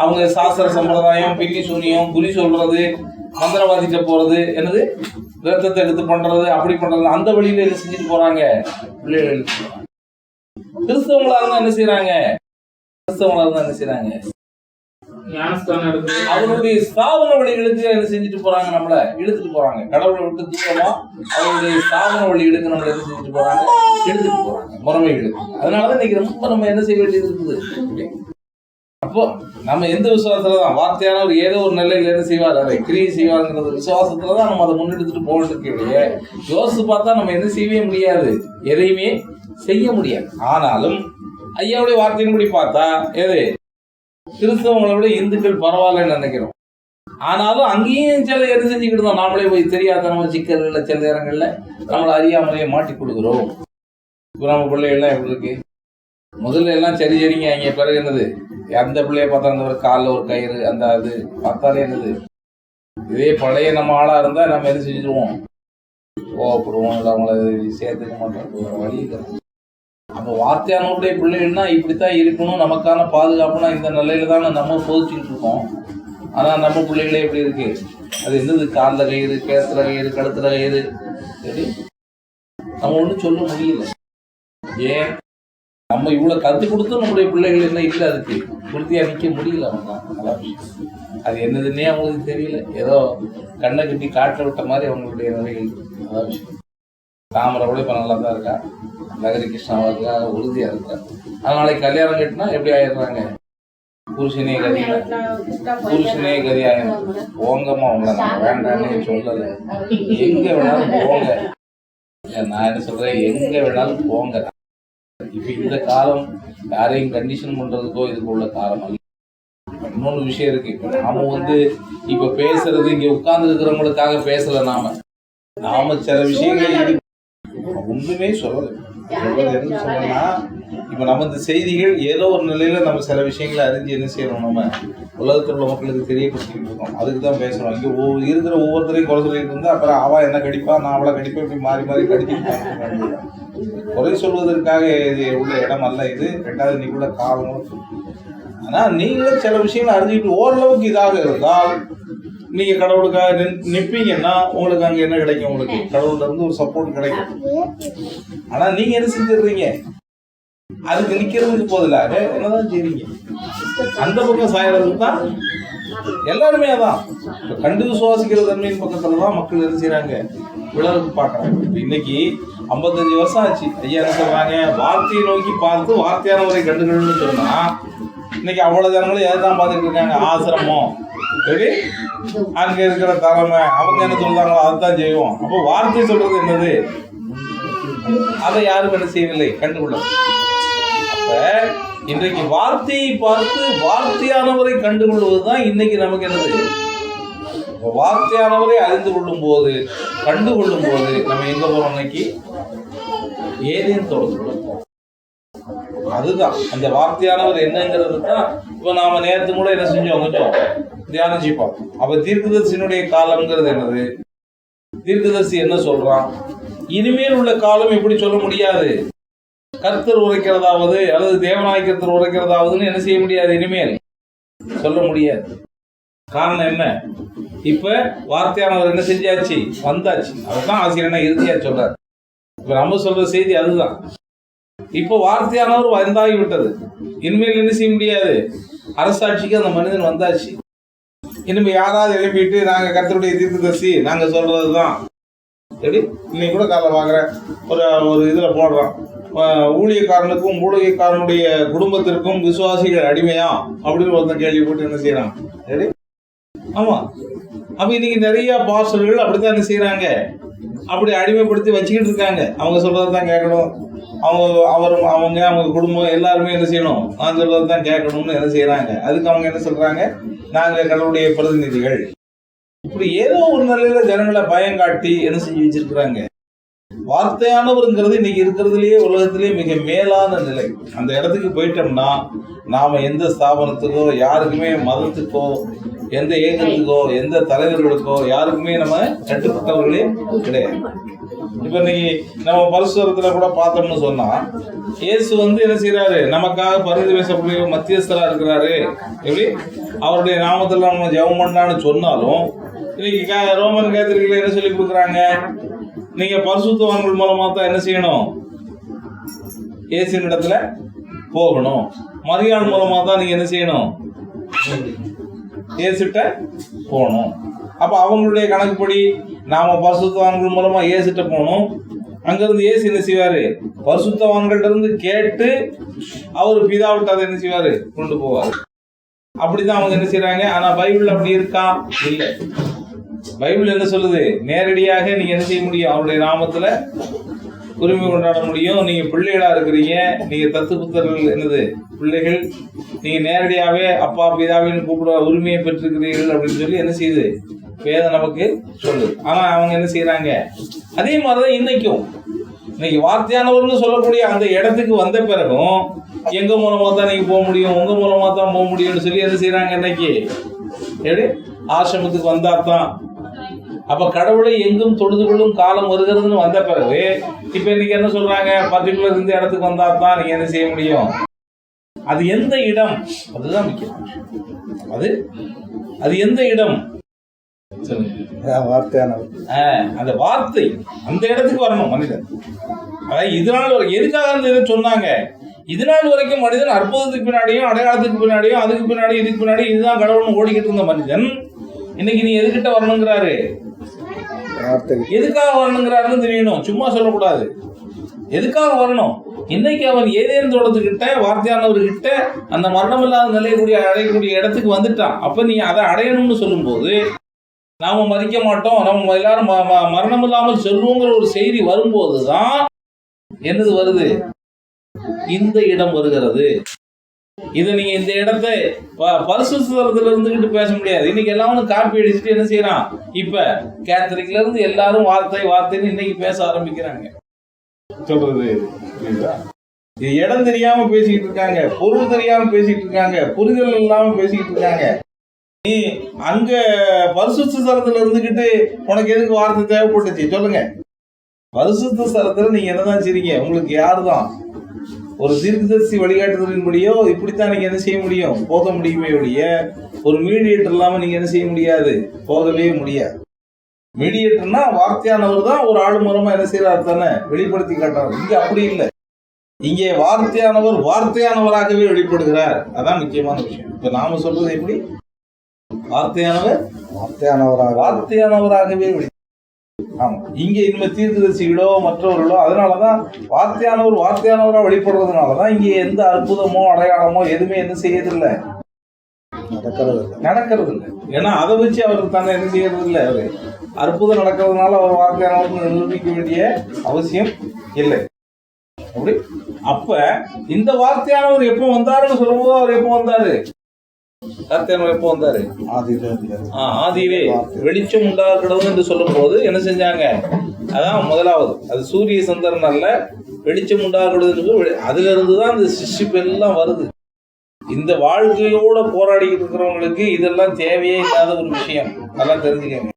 அவங்க சாஸ்திர சம்பிரதாயம், பின்னி சூனியம், குறி சொல்றது, மந்திரவாதிட்ட போறது, என்னது ரத்தத்தை எடுத்து பண்றது, அப்படி பண்றது, அந்த வழியில என்ன செஞ்சுட்டு போறாங்க பிள்ளைகள். கிறிஸ்தவங்களா இருந்தா என்ன செய்யறாங்க, அவருடைய ஸ்தாபன வழிகளுக்கு என்ன செஞ்சுட்டு போறாங்க, நம்மள இழுத்துட்டு போறாங்க. கடவுளை விட்டு தூரமா அவருடைய ஸ்தாபன வழிகளுக்கு நம்மள என்ன செஞ்சுட்டு போறாங்க, இழுத்துட்டு போறாங்க முறைமைகளுக்கு. அதனாலதான் இன்னைக்கு ரொம்ப நம்ம என்ன செய்ய வேண்டியது இருக்குது. அப்போ நம்ம எந்த விசுவாசத்துலதான், வார்த்தையானவர் ஏதோ ஒரு நிலையில என்ன செய்வார், அதை கிரியை செய்வாருங்கிறது விசுவாசத்துலதான் நம்ம அதை முன்னெடுத்துட்டு போகிறதுக்கு. யோசிச்சு பார்த்தா நம்ம என்ன செய்யவே முடியாது, எதையுமே செய்ய முடியாது. ஆனாலும் ஐயாவுடைய வார்த்தையின்படி பார்த்தா எது, கிறிஸ்தவங்களை விட இந்துக்கள் பரவாயில்லன்னு நினைக்கிறோம். ஆனாலும் அங்கேயும் சில என்ன செஞ்சுக்கிட்டு இருந்தோம், நாமளே போய் தெரியாதனமா சிக்கல்கள்ல சில நேரங்கள்ல நம்மளை அறியாமலேயே மாட்டி கொடுக்குறோம். இப்போ நம்ம பிள்ளைகள்லாம் எப்படி இருக்கு, முதல்ல எல்லாம் சரிங்க அங்கே, பிறகு என்னது, அந்த பிள்ளைய பார்த்தா அந்த காலில் ஒரு கயிறு, அந்த அது பார்த்தாலே என்னது. இதே பழைய நம்ம ஆளா இருந்தா நம்ம என்ன செஞ்சுருவோம், கோவப்படுவோம், இல்லை அவங்கள சேர்த்துக்க மாட்டோம், வழி இருக்கிறோம். அப்போ வார்த்தையானவருடைய பிள்ளைகள்னா இப்படித்தான் இருக்கணும், நமக்கான பாதுகாப்புனா இந்த நிலையில தான் நம்ம போதிச்சுக்கிட்டு இருக்கோம். ஆனா நம்ம பிள்ளைகளே எப்படி இருக்கு, அது என்னது, காலில் கயிறு, கேத்துல கயிறு, கழுத்துல கயிறு, சரி நம்ம ஒன்றும் சொல்ல முடியல. ஏன் நம்ம இவ்வளவு கற்றுக் கொடுத்தும் நம்முடைய பிள்ளைகள் என்ன இல்லை, அதுக்கு உறுதியா நிற்க முடியல. அவங்க அது என்னதுன்னே அவங்களுக்கு தெரியல, ஏதோ கண்ணை கட்டி காட்ட விட்ட மாதிரி அவங்களுடைய நிலைகள். அதான் விஷயம். தாமரை கூட இப்போ நல்லா தான் இருக்கா, நகரி கிருஷ்ணாவா இருக்கா, உறுதியா இருக்கா. அதனால கல்யாணம் கட்டினா எப்படி ஆயிடுறாங்க, புருஷனே கதி ஆயிடும். போங்கம்மா, உங்களை நான் வேண்டான்னு சொல்லலை, எங்க வேணாலும் போங்க. நான் என்ன சொல்றேன், எங்க வேணாலும் போங்க. இப்ப இந்த காலம் யாரையும் கண்டிஷன் பண்றதுக்கோ இதுக்கு உள்ள காலம் அல்ல. இன்னொன்று விஷயம் இருக்கு, இப்ப நாம இப்ப பேசுறது இங்க உட்கார்ந்து இருக்கிறவங்களுக்காக பேசல, நாம சில விஷயங்கள் ஒண்ணுமே சொல்லலை. என்ன சொல்லணும்னா, இப்ப நம்ம இந்த செய்திகள் ஏதோ ஒரு நிலையில நம்ம சில விஷயங்களை அறிஞ்சு என்ன செய்யணும், நம்ம உலகத்தில் உள்ள மக்களுக்கு தெரியப்படுத்திட்டு இருக்கோம். அதுக்கு தான் பேசுறோம். இங்க இருக்கிற ஒவ்வொருத்தரையும் குறை சொல்லிட்டு இருந்தா அப்புறம் அவ என்ன கடிப்பா, நான் அவளை கடிப்பேன், இப்படி மாறி மாறி கடிச்சிட்டு குறை சொல்வதற்காக உள்ள இடம் அல்ல இது. ரெண்டாவது இன்னைக்கு உள்ள காலங்களும். ஆனா நீங்களும் சில விஷயங்களை அறிஞ்சுக்கிட்டு ஓரளவுக்கு இதாக இருந்தால் நீங்க கடவுளுக்காக நிற்பீங்கன்னா உங்களுக்கு அங்க என்ன கிடைக்கும், உங்களுக்கு கடவுள்ல இருந்து ஒரு சப்போர்ட் கிடைக்கும். ஆனா நீங்க என்ன செஞ்சிடுறீங்க, அதுக்கு நிக்கிறதுக்கு போதில்ல என்னதான் செய்றீங்க, அந்த பக்கம் சாயறதுக்கு தான் எல்லாருமே. அதான் இப்ப கண்டு விசுவாசிக்கிற தன்மையின் பக்கத்துலதான் மக்கள் என்ன செய்யறாங்க, விழாவுக்கு பாக்குறாங்க. இன்னைக்கு 55 வருஷம் ஆச்சு. ஐயா என்ன சொல்றாங்க, வார்த்தையை நோக்கி பார்த்து வார்த்தையானவரை கண்டுகள்னு சொன்னா இன்னைக்கு அவ்வளவு ஜனங்களும் எதான் பார்த்துட்டு இருக்காங்க, ஆசிரமம் சரி, அங்க இருக்கிற தலைமை அவங்க என்ன சொல்றாங்களோ அதுதான் செய்வோம். அப்போ வார்த்தை சொல்றது என்னது, அதை யாரும் என்ன செய்யவில்லை, கண்டுகொள்ள. அப்ப இன்றைக்கு வார்த்தையை பார்த்து வார்த்தையானவரை கண்டுகொள்வதுதான் இன்னைக்கு நமக்கு என்னது. வார்த்தையானவரை அறிந்து கொள்ளும் போது, கண்டுகொள்ளும் போது நம்ம எங்க போறோம், இன்னைக்கு ஏதேன் தோட்டத்துக்குள்ள போறோம். அதுதான் அந்த வார்த்தையானவர் என்னங்கிறது தான் இப்போ நாம நேரத்து கூட என்ன செஞ்சோம், கொஞ்சம் தியானிச்சு பார்ப்போம். அப்ப தீர்க்கதரிசியினுடைய காலம்ங்கிறது என்னது, தீர்க்கதரிசி என்ன சொல்றான், இனிமேல் உள்ள காலம் எப்படி சொல்ல முடியாது. கர்த்தர் உரைக்கிறதாவது அல்லது தேவனாய் கர்த்தர் உரைக்கிறதாவதுன்னு என்ன செய்ய முடியாது, இனிமேல் சொல்ல முடியாது. காரணம் என்ன, இப்ப வார்த்தையானவர் என்ன செஞ்சாச்சு, வந்தாச்சு. அதுதான் ஆசிரியர் இறுதியா சொல்றாரு. இப்ப நம்ம சொல்ற செய்தி அதுதான். இப்ப வார்த்தையானவர் வந்தாகி விட்டது, இனிமேல் என்ன செய்ய முடியாது, அரசாட்சிக்கு அந்த மனிதன் வந்தாச்சு. இனிமே யாராவது எழுப்பிட்டு நாங்க கர்த்தருடைய தீர்க்கதரிசி நாங்க சொல்றதுதான், எப்படி இன்னைக்கு கூட காலைல பாக்குறேன், ஒரு இதுல போடுறான், ஊழியக்காரனுக்கும் ஊழியக்காரனுடைய குடும்பத்திற்கும் விசுவாசிகள் அடிமையா அப்படின்னு ஒருத்தன் கேள்வி போட்டு என்ன செய்யறான், சரி. ஆமா, அப்ப இன்னைக்கு நிறைய பாஸ்டர்கள் அப்படித்தான் என்ன செய்யறாங்க, அப்படி அடிமைப்படுத்தி வச்சுக்கிட்டு இருக்காங்க. அவங்க சொல்றதுதான் கேட்கணும், அவங்க குடும்பம் எல்லாருமே என்ன செய்யணும், நான் சொல்றதுதான் கேட்கணும்னு என்ன செய்யறாங்க. அதுக்கு அவங்க என்ன சொல்றாங்க, நாங்க கடவுளுடைய பிரதிநிதிகள். இப்படி ஏதோ ஒரு நிலையில ஜனங்களை பயம் காட்டி என்ன செஞ்சு வச்சிருக்கிறாங்க. வார்த்தையானவருங்கிறது இன்னைக்கு இருக்கிறதுலயே உலகத்திலேயே மிக மேலான நிலை. அந்த இடத்துக்கு போயிட்டோம்னா நாம எந்த ஸ்தாபனத்துக்கோ யாருக்குமே மதத்துக்கோ எந்த இயக்கத்துக்கோ எந்த தலைவர்களுக்கோ யாருக்குமே நம்ம கட்டுப்பட்டவர்களே கிடையாது. இப்ப இன்னைக்கு நம்ம பரிசுரத்துல கூட பார்த்தோம்னு சொன்னா இயேசு என்ன செய்யறாரு, நமக்காக பரிந்து பேசக்கூடிய மத்தியஸ்தரா இருக்கிறாரு. எப்படி அவருடைய நாமத்துல நம்ம ஜெபம் பண்ணான்னு சொன்னாலும் இன்னைக்கு ரோமன் கேத்தலிக்ல என்ன சொல்லி கொடுக்குறாங்க, நீங்க பரிசுத்தவான்கள் மூலமா தான் என்ன செய்யணும், இயேசுவின் இடத்துல போகணும். மரியாள் மூலமா தான் நீங்க என்ன செய்யணும், இயேசுட்ட போகணும். அப்ப அவங்களுடைய கணக்குப்படி நாம பரிசுத்தவான்கள் மூலமா இயேசுட்ட போகணும். அங்கிருந்து இயேசு என்ன செய்வாரு, பரிசுத்தவான்கள்ட்ட இருந்து கேட்டு அவரு பிதாவிட்ட அதை என்ன செய்வாரு, கொண்டு போவாரு. அப்படிதான் அவங்க என்ன செய்யறாங்க. ஆனா பைபிள் அப்படி இருக்கா, இல்லை. பைபிள் என்ன சொல்லுது, நேரடியாக நீங்க என்ன செய்ய முடியும், அவருடைய நாமத்துல உரிமை கொண்டாட முடியும். நீங்க பிள்ளைகளா இருக்கிறீங்க, நீங்க தத்து புத்தர்கள் என்னது பிள்ளைகள், நீங்க நேரடியாவே அப்பா பிதாவின்னு கூப்பிட உரிமையை பெற்றிருக்கிறீர்கள் அப்படின்னு சொல்லி என்ன செய்யுது வேதம் நமக்கு சொல்லுது. ஆனா அவங்க என்ன செய்யறாங்க, அதே மாதிரிதான் இன்னைக்கு வார்த்தையானவர்னு சொல்லக்கூடிய அந்த இடத்துக்கு வந்த பிறகும் எங்க மூலமா தான் நீங்க போக முடியும், உங்க மூலமா தான் போக முடியும்னு சொல்லி என்ன செய்யறாங்க. இன்னைக்கு எப்படி ஆசிரமத்துக்கு வந்தாதான், அப்ப கடவுளை எங்கும் தொழுது கொள்ளும் காலம் வருகிறதுன்னு வந்த பிறகு இப்ப இன்னைக்கு என்ன சொல்றாங்க, பர்டிகுலர் இந்த இடத்துக்கு வந்தாதான் நீங்க என்ன செய்ய முடியும். அது எந்த இடம், அதுதான் முக்கியம். அது எந்த இடம், அந்த வார்த்தை அந்த இடத்துக்கு வரணும் மனிதன். அதாவது இதனால் எதுக்காக அந்த இதை சொன்னாங்க, இதனால் வரைக்கும் மனிதன் அற்புதத்துக்கு பின்னாடியும் அடையாளத்துக்கு பின்னாடியும் அதுக்கு பின்னாடி இதுக்கு பின்னாடி இதுதான் கடவுள்னு ஓடிக்கிட்டு இருந்த மனிதன் இன்னைக்கு நீ எதுக்கிட்ட வரணுங்கிறாரு, எதுக்காக வரணுங்கிறாருன்னு தெரியணும். சும்மா சொல்லக்கூடாது, எதுக்காக வரணும். இன்னைக்கு அவன் ஏதேன் தோட்டத்துக்கிட்ட வார்த்தையானவர்கிட்ட அந்த மரணம் இல்லாத நிலையக்கூடிய அடையக்கூடிய இடத்துக்கு வந்துட்டான். அப்ப நீ அதை அடையணும்னு சொல்லும் போது நாம மதிக்க மாட்டோம், நம்ம எல்லாரும் மரணம் இல்லாமல் சொல்லுவோங்கிற ஒரு செய்தி வரும்போதுதான் என்னது வருது, இந்த இடம் வருகிறது. இதை நீங்க இந்த இடத்தை பரிசுத்தத்துல இருந்துகிட்டு பேச முடியாது. இன்னைக்கு எல்லாரும் காப்பி அடிச்சுட்டு என்ன செய்யறான், இப்ப கேத்தலிக்ல இருந்து எல்லாரும் வார்த்தைன்னு இன்னைக்கு பேச ஆரம்பிக்கிறாங்க. சொல்றது இது இடம் தெரியாம பேசிக்கிட்டு இருக்காங்க, பொருள் தெரியாம பேசிட்டு இருக்காங்க, புரிதல் இல்லாம பேசிக்கிட்டு இருக்காங்க. நீ அங்க பரிசுத்த ஸ்தலத்துல இருந்துகிட்டு உனக்கு எதுக்கு வார்த்தை தேவைப்பட்டுச்சு சொல்லுங்க. பரிசுத்த ஸ்தலத்துல நீங்க என்னதான் செய்றீங்க, உங்களுக்கு யாருதான் ஒரு தீர்க்கதரிசி வழிகாட்டுதலின்படியோ இப்படித்தான் நீங்க என்ன செய்ய முடியும், போக முடியுமே ஒழிய ஒரு மீடியேட்டர் இல்லாம நீங்க என்ன செய்ய முடியாது, போகவே முடியாது. மீடியேட்டர்னா வார்த்தையானவர் தான் ஒரு ஆளு மூலமா என்ன செய்யறாரு தானே வெளிப்படுத்தி காட்டுறாரு. இங்க அப்படி இல்லை, இங்கே வார்த்தையானவராகவே வெளிப்படுகிறார். அதான் முக்கியமான விஷயம். இப்ப நாம சொல்றது எப்படி, வார்த்தையானவராகவே வெளி. ஆமா, இங்க இனிமே தீர்க்கதரிசிகளோ மற்றவர்களோ அதனாலதான் வார்த்தையானவரா வெளிப்படுறதுனாலதான் இங்க எந்த அற்புதமோ அடையாளமோ எதுவுமே என்ன செய்யறதில்லை, நடக்கிறது இல்லை. ஏன்னா அதை வச்சு அவருக்கு தானே என்ன செய்யறது இல்லை. அவரு அற்புதம் நடக்கிறதுனால அவர் வார்த்தையானவர் நிரூபிக்க வேண்டிய அவசியம் இல்லை. அப்படி அப்ப இந்த வார்த்தையானவர் எப்போ வந்தாருன்னு சொல்லும் போது அவர் எப்போ வந்தாரு, எப்போ வந்தாரு, ஆதியிலே வெளிச்சம் உண்டாகிறது என்று சொல்லும் போது என்ன செஞ்சாங்க, அதான் முதலாவது. அது சூரிய சந்திரன் அல்ல, வெளிச்சம் உண்டாகிறதுக்கு அதுல இருந்து தான் இந்த சிஷ்டிப்பு எல்லாம் வருது. இந்த வாழ்க்கையோட போராடிக்கிட்டு இருக்கிறவங்களுக்கு இதெல்லாம் தேவையே இல்லாத ஒரு விஷயம். நல்லா தெரிஞ்சுக்கங்க.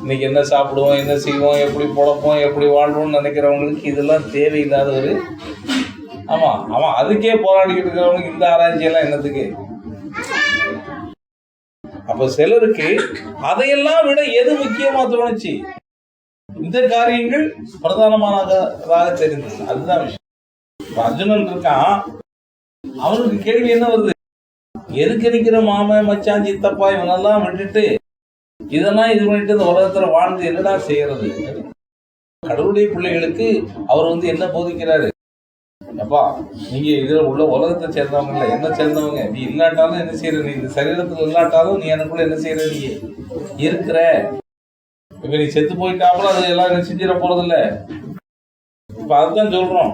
இன்னைக்கு என்ன சாப்பிடுவோம், என்ன செய்வோம், எப்படி பொழப்போம், எப்படி வாழ்வோம்னு நினைக்கிறவங்களுக்கு இதெல்லாம் தேவையில்லாத ஒரு அவன் அதுக்கே போராடிக்கிட்டு இருக்கிறவனுக்கு இந்த ஆராய்ச்சியெல்லாம் என்னத்துக்கு? அப்ப சிலருக்கு அதையெல்லாம் விட எது முக்கியமா தோணுச்சு? இந்த காரியங்கள் பிரதானமானதாக தெரிந்தது. அதுதான் விஷயம். அர்ஜுனன் இருக்கான், அவனுக்கு கேள்வி என்ன வருது? எதுக்கு நிக்கிற மாமன் மச்சான் சித்தப்பா இவனெல்லாம் விட்டுட்டு இதெல்லாம் இது பண்ணிட்டு இந்த உலகத்துல வாழ்ந்து என்னடா செய்யறது? கடவுளுடைய பிள்ளைகளுக்கு அவர் என்ன போதிக்கிறாரு? அப்பா, நீங்க இதுல உள்ள உலகத்தை சேர்ந்தவங்க இல்ல, என்ன சேர்ந்தவங்க. நீ இல்லாட்டாலும் என்ன செய்யற? நீ இந்த சரீரத்துல இல்லாட்டாலும் நீ எனக்குள்ள என்ன செய்யற? நீ இருக்கிற. இப்ப நீ செத்து போயிட்டாப்புல அது எல்லாம் செஞ்சிட போறது இல்ல. இப்ப அதுதான் சொல்றோம்,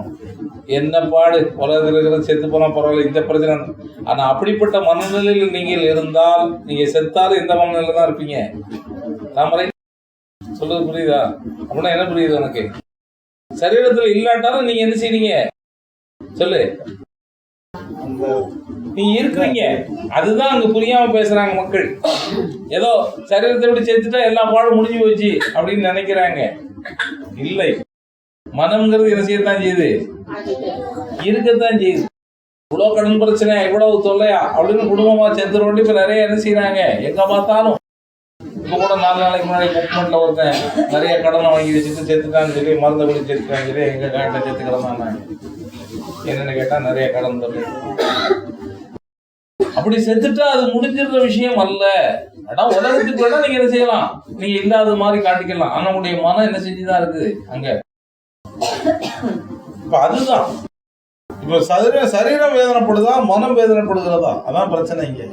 என்ன பாடு உலகத்தில் இருக்கிற செத்து போனா பரவாயில்ல, இந்த பிரச்சனை. ஆனா அப்படிப்பட்ட மனநிலையில் நீங்கள் இருந்தால், நீங்க செத்தாலும் இந்த மனநிலையில தான் இருப்பீங்க. தாமரை சொல்றது புரியுதா? அப்படின்னா என்ன புரியுது உனக்கு? சரீரத்துல இல்லாட்டாலும் நீங்க என்ன செய்றீங்க சொல்லு? நீங்க இருக்கிறீங்க. அதுதான் அங்க புரியாம பேசுறாங்க மக்கள். ஏதோ சரீரத்தை விட்டு செத்துட்டா எல்லா பாடும் முடிஞ்சு போச்சு அப்படின்னு நினைக்கிறாங்க. இல்லை, மனம்ங்கிறது என்ன செய்யத்தான் செய்யுது? இருக்கத்தான் செய்யுது. இவ்வளவு கடன் பிரச்சனை, இவ்வளவு தொல்லையா அப்படின்னு குடும்பமா செத்துறோண்டு இப்ப நிறைய என்ன செய்யறாங்க, எங்க பார்த்தாலும். இப்ப கூட 4 நாளைக்கு முன்னாடி மூவ்மெண்ட்ல ஒருத்தன் நிறைய கடனை வாங்கி வச்சுட்டு செத்துட்டான்னு சொல்லி மருந்த குடி செத்துட்டான்னு சொல்லி எங்க காட்ட செத்து கிடந்தாங்க. என்னன்னு கேட்டா நிறைய கடன் தொல்லை. அப்படி செத்துட்டா அது முடிஞ்சிருந்த விஷயம் அல்ல. உலகத்துக்கு வேணா நீங்க என்ன செய்யலாம், நீங்க இல்லாத மாதிரி காட்டிக்கலாம். ஆனா உங்களுடைய மனம் என்ன செஞ்சுதான் இருக்குது அங்க. இப்ப அதுதான் இப்ப சரீரம் வேதனைப்படுதா, மனம் வேதனைப்படுகிறதா? அதான் பிரச்சனை இங்க.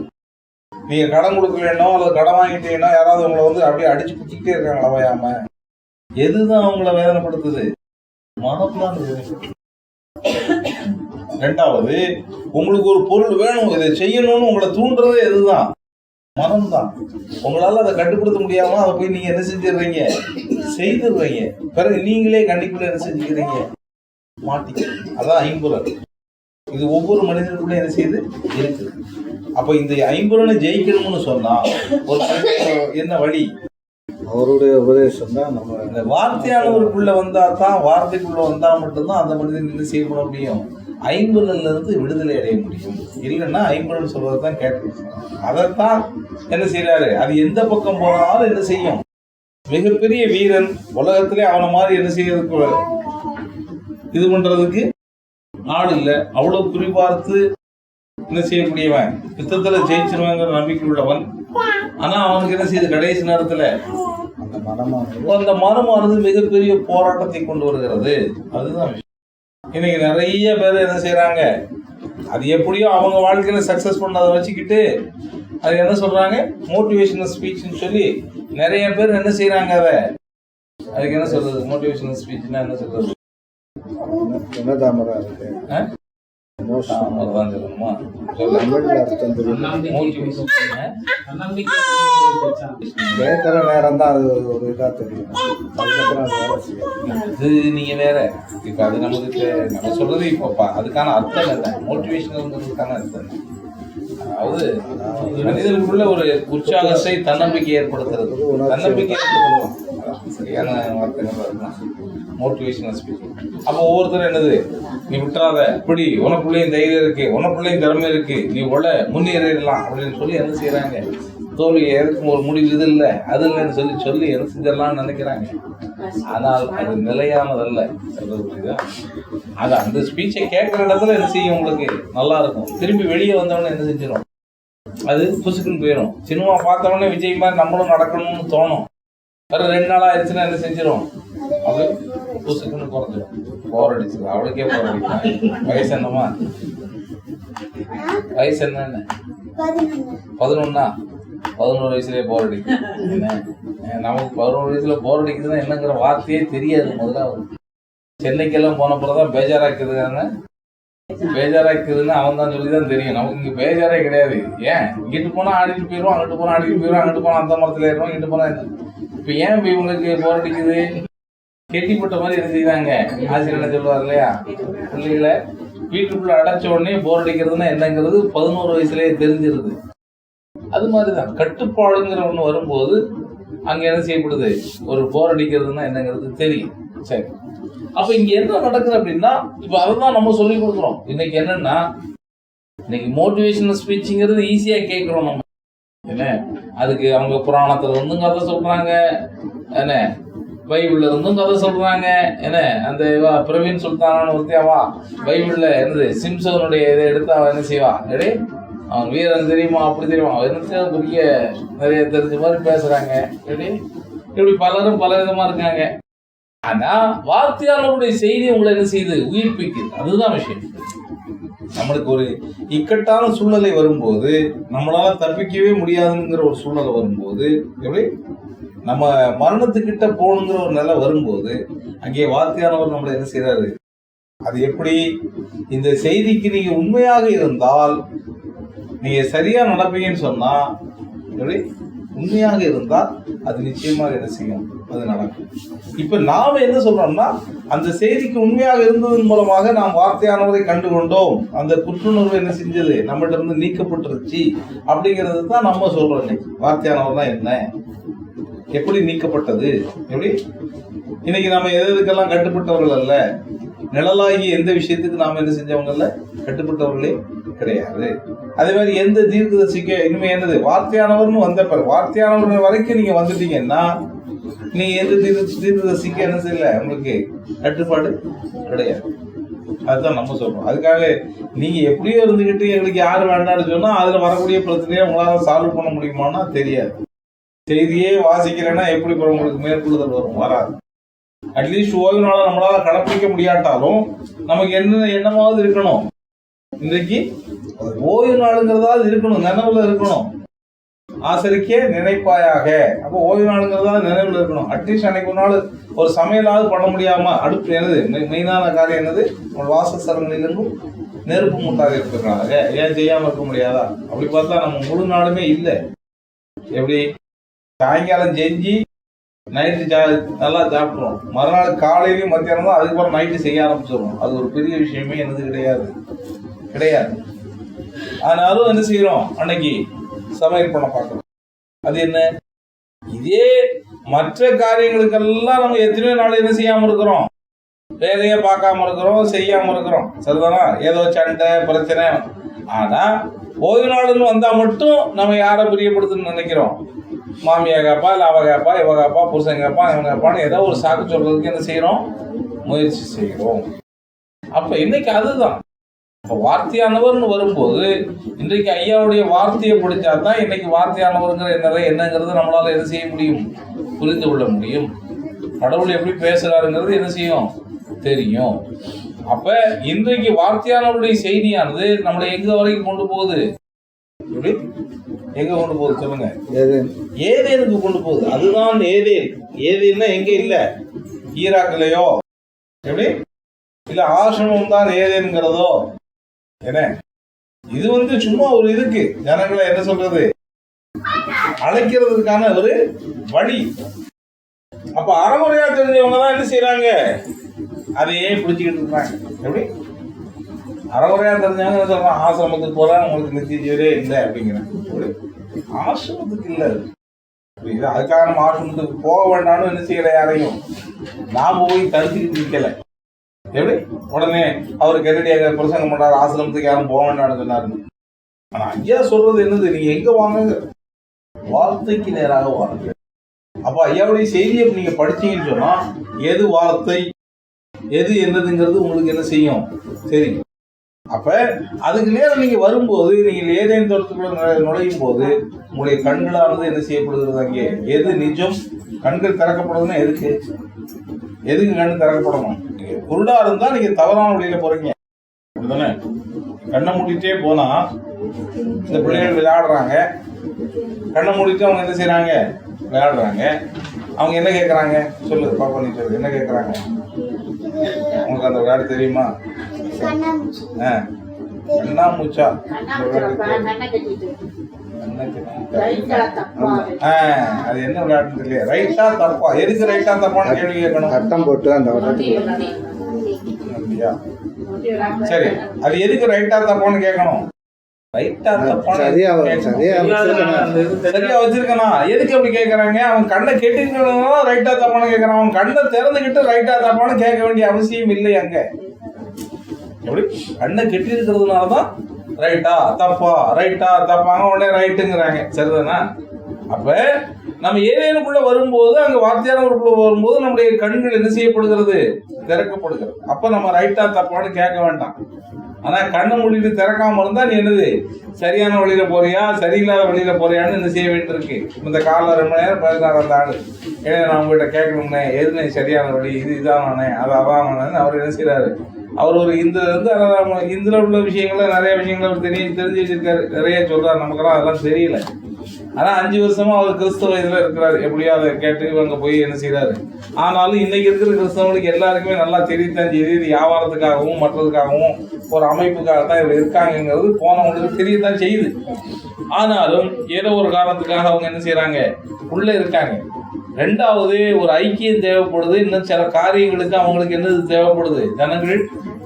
நீங்க கடன் கொடுக்கலன்னோ அல்லது கடன் வாங்கிட்டீங்கன்னா யாராவது உங்களை அப்படியே அடிச்சு குத்திக்கிட்டே இருக்காங்களா வயாம? எதுதான் அவங்கள வேதனைப்படுத்துது? மனம் தான். ரெண்டாவது, உங்களுக்கு ஒரு பொருள் வேணும், இதை செய்யணும்னு உங்களை தூண்டுறதே எதுதான்? மனம் தான். உங்களால அதை கட்டுப்படுத்த முடியாம அதை போய் நீங்க என்ன செஞ்சிடுறீங்க, செய்துடுறீங்க. பிறகு நீங்களே கண்டிப்பா என்ன செஞ்சுக்கிறீங்க, மாட்டிக்க. அதான் ஐம்புலன். இது ஒவ்வொரு மனிதனுக்குள்ள என்ன செய்யுது இருக்குது. அப்ப இந்த ஐம்புலனை ஜெயிக்கணும்னு சொன்னா ஒரு என்ன வழி? அவருடைய உபதேசம் தான். நம்ம இந்த வார்த்தையானவருக்குள்ள வந்தா தான், வார்த்தைக்குள்ள வந்தா மட்டும்தான் அந்த மனிதன் என்ன செய்ய முடியும், ஐம்புலன்ல இருந்து விடுதலை அடைய முடியும். இல்லைன்னா ஐம்புலன் சொல்றதான் கேட்கணும். அதைத்தான் என்ன செய்யறாரு, அது எந்த பக்கம் போனாலும் என்ன செய்யும். மிகப்பெரிய வீரன் உலகத்திலே அவனை மாதிரி என்ன செய்யறதுக்கு இது பண்றதுக்கு ஆள் இல்லை. அவ்வளவு குறிப்பார்த்து என்ன செய்யக்கூடியவன், யுத்தத்துல ஜெயிச்சிருவாங்கிற நம்பிக்கை உள்ளவன். ஆனா அவனுக்கு என்ன செய்யுது, கடைசி நேரத்துல அந்த மனமானது மிகப்பெரிய போராட்டத்தை கொண்டு வருகிறது. அதுதான் விஷயம். இன்னைக்கு நிறைய பேர் என்ன செய்யறாங்க, அது எப்படியோ அவங்க வாழ்க்கையில சக்சஸ் பண்ணதை வச்சுக்கிட்டு அது என்ன சொல்றாங்க, மோட்டிவேஷனல் ஸ்பீச்னு சொல்லி நிறைய பேர் என்ன செய்யறாங்க. அதுக்கு என்ன சொல்றது, மோட்டிவேஷனல் ஸ்பீச்னா என்ன சொல்றது? கேட்கிற நேரம் தான் அது ஒரு இதா தெரியும். அது நீங்க வேற. இப்ப அது நமக்கு நம்ம சொல்றது இப்ப அதுக்கான அர்த்தம் இல்லை. மோட்டிவேஷனல்ங்கிறதுக்கான அர்த்தம் அதாவது மனிதனுக்குள்ள ஒரு உற்சாகத்தை, தன்னம்பிக்கை ஏற்படுத்துறது. தன்னம்பிக்கை சரியான வார்த்தைகள் மோட்டிவேஷனல் ஸ்பீச். அப்போ ஒவ்வொருத்தரும் என்னது, நீ விட்டுறாத, இப்படி உனக்குள்ளேயும் தைரியம் இருக்கு, உனக்குள்ளேயும் திறமை இருக்கு, நீ முன்னேறிடலாம் அப்படின்னு சொல்லி என்ன செய்யறாங்க, தோல்வி எதுக்கும் ஒரு முடிவு இது இல்லை அது இல்லைன்னு சொல்லி என்ன செஞ்சிடலாம்னு நினைக்கிறாங்க. ஆனால் அது நிலையானதல்ல. சொல்றது புரியுதா? அது அந்த ஸ்பீச்சை கேட்குற இடத்துல என்ன செய்யும், உங்களுக்கு நல்லா இருக்கும். திரும்பி வெளியே வந்தவொடனே என்ன செஞ்சிடும், அது புசுக்குன்னு போயிடும். சினிமா பார்த்தவொடனே விஜய் மாதிரி நம்மளும் நடக்கணும்னு தோணும். வேற 2 நாள் ஆயிடுச்சுன்னா என்ன செஞ்சிடும், அது புசுக்குன்னு குறைஞ்சிடும். போர் அடிச்சது, அவளுக்கே போர் அடிக்கும். வயசு என்னமா, வயசு என்ன 11? 11 வயசுலயே போர் அடிக்கும். நமக்கு 11 வயசுல போர் அடிக்குதுன்னா என்னங்கிற வார்த்தையே தெரியாது. முதல்ல சென்னைக்கெல்லாம் போனப்பறதான் பேஜாராக்குதுன்னு அவன் தான் சொல்லிதான் தெரியும். நமக்கு இங்க பேஜாரே கிடையாது. ஏன், இங்கிட்டு போனா ஆடிட்டு போயிடும், அங்கிட்டு போனா ஆடிட்டு போயிடும், அங்கிட்டு போனா அந்த மரத்துல ஏறுவோம், இங்கிட்டு போனா இப்ப ஏன் இவங்களுக்கு போர் அடிக்குது, கெட்டிப்பட்ட மாதிரி என்ன செய்வாங்க, ஆசிரியர் என்ன சொல்லுவார் இல்லையா, பிள்ளைகளை வீட்டுக்குள்ள அடைச்ச உடனே போர் அடிக்கிறதுனா என்னங்கிறது 11 வயசுலயே தெரிஞ்சிருது. அது மாதிரிதான் கட்டுப்பாடுங்கிற ஒண்ணு வரும்போது அங்க என்ன செய்யப்படுது, ஒரு போர் அடிக்கிறதுனா என்னங்கிறது தெரியும். சரி, அப்ப இங்க என்ன நடக்குது அப்படின்னா, இப்ப அதான் நம்ம சொல்லி கொடுக்குறோம். இன்னைக்கு என்னன்னா, இன்னைக்கு மோட்டிவேஷனல் ஸ்பீச்சுங்கிறது ஈஸியா கேட்கிறோம் நம்ம. என்ன அதுக்கு அவங்க புராணத்துல இருந்தும் கதை சொல்றாங்க, என்ன பைபிள்ல இருந்தும் கதை சொல்றாங்க. என்ன அந்த பிரவீன் சுல்தானான்னு ஒருத்தியாவா பைபிள்ல என்னது சிம்சோனுடைய இதை எடுத்து அவன் என்ன செய்வா, எடே அவன் வீரன் தெரியுமா, அப்படி தெரியுமா, என்ன பெரிய நிறைய தெரிஞ்ச மாதிரி பேசுறாங்க. இப்படி பலரும் பல விதமா இருக்காங்க. ஆனா வார்த்தையாளருடைய செய்தி உங்களை என்ன செய்யுது, உயிர்ப்பிக்குது. அதுதான் விஷயம். நம்மளுக்கு ஒரு இக்கட்டான சூழ்நிலை வரும்போது, நம்மளால தப்பிக்கவே முடியாதுங்கிற ஒரு சூழ்நிலை வரும்போது, எப்படி நம்ம மரணத்துக்கிட்ட போகணுங்கிற ஒரு நிலை வரும்போது, அங்கே வார்த்தையானவர் நம்மளை என்ன செய்யறாரு, அது எப்படி இந்த செய்திக்கு நீங்க உண்மையாக இருந்தால் நீங்க சரியா நடப்பீங்கன்னு சொன்னா, எப்படி உண்மையாக இருந்தால் அது நிச்சயமாக என்ன செய்யும், அது நடக்கும். இப்ப நாம என்ன சொல்றோம்னா, அந்த செய்திக்கு உண்மையாக இருந்ததன் மூலமாக நாம் வார்த்தையானவரை கண்டுகொண்டோம், அந்த குற்றுணர்வு என்ன செஞ்சது, நம்மகிட்ட இருந்து நீக்கப்பட்டுருச்சு அப்படிங்கிறது தான் நம்ம சொல்றோம். இன்னைக்கு வார்த்தையானவர் தான் என்ன, எப்படி நீக்கப்பட்டது, எப்படி இன்னைக்கு நாம எதுக்கெல்லாம் கட்டுப்பட்டவர்கள் அல்ல, நிழலாகி எந்த விஷயத்துக்கு நாம என்ன செஞ்சவங்க இல்ல, கட்டுப்பட்டவர்களே கிடையாது. அதே மாதிரி எந்த தீர்க்கதரிசிக்கு இனிமே என்னது, வார்த்தையானவர்னு வந்த பிறகு வார்த்தையானவர் வரைக்கும் நீங்க வந்துட்டீங்கன்னா நீங்க எந்த தீர்க்கதரிசிக்கு என்ன செய்யல, உங்களுக்கு கட்டுப்பாடு கிடையாது. அதுதான் நம்ம சொல்றோம். அதுக்காக நீங்க எப்படியோ இருந்துகிட்டு எங்களுக்கு யாரு வேண்டாம்னு சொன்னா அதுல வரக்கூடிய பிரச்சனையை உங்களால சால்வ் பண்ண முடியுமான்னா தெரியாது. செய்தியே வாசிக்கிறேன்னா எப்படி உங்களுக்கு மேற்கொள்ளுதல் வரும், வராது. அட்லீஸ்ட் ஓய்வு நாளை நம்மளால கடைப்பிடிக்க முடியாட்டாலும் நமக்கு என்ன எண்ணமாவது இருக்கணும், இன்றைக்கு ஓய்வு நாளுங்கிறதாவது இருக்கணும், நினைவுல இருக்கணும். ஆசிரிக்கே நினைப்பாயாக, அப்போ ஓய்வு நாளுங்கிறதா நினைவுல இருக்கணும். அட்லீஸ்ட் அன்னைக்கு ஒரு நாள் ஒரு சமையலாவது பண்ண முடியாம, அடுப்பு என்னது மெயினான காரியம் என்னது, வாசஸ்தலங்களிலிருந்தும் நெருப்பு மூட்டாக இருக்கிறாங்க, ஏன் செய்யாம இருக்க முடியாதா? அப்படி பார்த்தா நம்ம முழு நாளுமே இல்லை. எப்படி சாயங்காலம் செஞ்சு நைட்டு நல்லா சாப்பிடுறோம், மறுநாள் காலையிலையும் மத்தியானம் தான், அதுக்கப்புறம் நைட்டு செய்ய ஆரம்பிச்சிடுறோம். அது ஒரு பெரிய விஷயமே என்னது கிடையாது. ஆனாலும் என்ன செய்யறோம், அன்னைக்கு சமையல் பண்ண பார்க்கணும். அது என்ன, இதே மற்ற காரியங்களுக்கெல்லாம் நம்ம எத்தனையோ நாள் என்ன செய்யாம இருக்கிறோம், வேலையை பார்க்காம இருக்கிறோம், செய்யாம இருக்கிறோம். சரிதானா, ஏதோ சண்டை பிரச்சனை. ஆனா ஓய்வு நாள்னு வந்தா மட்டும் நம்ம யாரை பிரியப்படுத்துன்னு நினைக்கிறோம், மாமியா கேப்பா, இல்ல அவ கேப்பா, இவ கேப்பா, புருஷன் கேப்பா, இவங்க கேப்பான்னு ஏதோ ஒரு சாக்கு சொல்றதுக்கு என்ன செய்யறோம், முயற்சி செய்கிறோம். அப்ப இன்னைக்கு அதுதான் வார்த்தையானவர்னு வரும்போது, இன்றைக்கு ஐயாவுடைய வார்த்தையை படிச்சாதான் இன்னைக்கு வார்த்தையானவருங்கிற என்னங்கிறது நம்மளால என்ன செய்ய முடியும், புரிந்து கொள்ள முடியும். கடவுள் எப்படி பேசுறாருங்கிறது என்ன செய்யும், தெரியும். அப்ப இன்றைக்கு வார்த்தையானவருடைய செய்தியானது நம்மளை எங்க வரைக்கும் கொண்டு போகுது, எப்படி எங்க கொண்டு போகுது சொல்லுங்க, ஏதேனுக்கு கொண்டு போகுது. அதுதான் ஏதேன். ஏதேன்னா எங்க இல்ல, ஈராக்லயோ எப்படி இல்ல ஆசிரமம் தான் ஏதேனுங்கிறதோ என்ன, இது சும்மா ஒரு இதுக்கு ஜனங்களை என்ன சொல்றது, அழைக்கிறதுக்கான ஒரு வழி. அப்ப அறமுறையா தெரிஞ்சவங்க தான் என்ன செய்யறாங்க, அதையே பிடிச்சுக்கிட்டு இருக்காங்க. எப்படி அறமுறையா தெரிஞ்சவங்க என்ன சொல்றாங்க, ஆசிரமத்துக்கு போறேன் உங்களுக்கு நித்திய ஜீவரே இல்லை அப்படிங்கிறாங்க. ஆசிரமத்துக்கு இல்ல, அதுக்காக நம்ம ஆசிரமத்துக்கு போக வேண்டாம்னு என்ன செய்யல, யாரையும் நாம போய் தடுத்துக்கிட்டு நிக்கல. எப்படி உடனே அவரு கென்னடியாக பிரசங்கம் பண்றாரு, ஆசிரமத்துக்கு யாரும் போக வேண்டாம்னு சொன்னாரு. ஆனா ஐயா சொல்றது என்னது, நீங்க எங்க வாங்க, வார்த்தைக்கு நேராக வாங்க. அப்ப ஐயாவுடைய செய்தியை நீங்க படிச்சீங்கன்னு சொன்னா எது வார்த்தை எது என்னதுங்கிறது உங்களுக்கு என்ன செய்யும், தெரியும். அப்ப அதுக்கு நேரம் நீங்க வரும்போது, நீங்க ஏதேனும் தோட்டத்துக்குள்ள நுழையும் போது உங்களுடைய கண்களானது என்ன செய்யப்படுகிறது, அங்கே எது நிஜம், கண்கள் திறக்கப்படுதுன்னா எதுக்கு கண் திறக்கப்படணும். குருடா இருந்தா நீங்க தவறான வழியில போறீங்க, அப்படிதானே. கண்ணை மூடிட்டே போனா இந்த பிள்ளைகள் விளையாடுறாங்க, கண்ணை மூடிட்டு அவங்க என்ன செய்யறாங்க, விளையாடுறாங்க. அவங்க என்ன கேட்கறாங்க சொல்லு பாப்பா, நீ சொல்லு என்ன கேட்கறாங்க, உங்களுக்கு அந்த விளையாட்டு தெரியுமா? கண்ணா மூச்சா அது என்ன விளையாட்டு இல்லையா? ரைட்டா தப்பா? எதுக்கு ரைட்டா தப்பான்னு கேள்வி கேட்கணும். கட்டம் போட்டு அந்த வட்டத்துக்கு அப்படியா? சரி, அது எதுக்கு ரைட்டா தப்பான்னு கேட்கணும். ரைட்டா தப்பான்னு சரியா வச்சிருக்கனா? எதுக்கு அப்படி கேட்கறாங்க? அவன் கண்ணை கெட்டிருக்கணும் ரைட்டா தப்பான்னு கேட்கறான். அவன் கண்ணை திறந்துகிட்டு ரைட்டா தப்பான்னு கேட்க வேண்டிய அவசியம் இல்லை. அங்க எப்படி கண்ணை கெட்டி இருக்கிறதுனாலதான் ரைட்டா தப்பா ரைட்டா தப்பாங்க உடனே ரைட்டுங்கிறாங்க. சரிதானா? அப்ப நம்ம ஏதேனுக்குள்ள வரும்போது, அங்க வார்த்தையானவருக்குள்ள வரும்போது நம்முடைய கண்கள் என்ன செய்யப்படுகிறது? திறக்கப்படுகிறது. அப்ப நம்ம ரைட்டா தப்பான்னு கேட்க வேண்டாம். ஆனா கண்ணை மூடிட்டு திறக்காம இருந்தா நீ என்னது சரியான வழியில போறியா சரியில்லாத வழியில போறியான்னு என்ன செய்ய வேண்டியிருக்கு. இந்த காலைல 2 மணி நேரம் 16 ஆளு நான் உங்ககிட்ட கேட்கணும்னே, எதுனே சரியான வழி, இதானே அது அதானே அவர் என்ன செய்யறாரு? அவர் ஒரு இந்துல இருந்து இந்துல உள்ள விஷயங்கள நிறைய விஷயங்கள் அவர் தெரிஞ்சு வச்சிருக்காரு. நிறைய சொல்றாரு. நமக்கெல்லாம் அதெல்லாம் தெரியல. ஆனா 5 வருஷமா அவர் கிறிஸ்தவ இதுல இருக்கிறாரு. எப்படியோ அதை கேட்டு அங்க போய் என்ன செய்யறாரு. ஆனாலும் இன்னைக்கு இருக்கிற கிறிஸ்தவங்களுக்கு எல்லாருக்குமே நல்லா தெரியத்தான் செய்யுது. இது வியாபாரத்துக்காகவும் மற்றதுக்காகவும் ஒரு அமைப்புக்காக தான் இவர் இருக்காங்கிறது போனவங்களுக்கு தெரியத்தான் செய்யுது. ஆனாலும் ஏதோ ஒரு காரணத்துக்காக அவங்க என்ன செய்யறாங்க, உள்ள இருக்காங்க. 2வது ஒரு ஐக்கியம் தேவைப்படுது. இன்னும் சில காரியங்களுக்கு அவங்களுக்கு என்னது தேவைப்படுது, ஜனங்கள்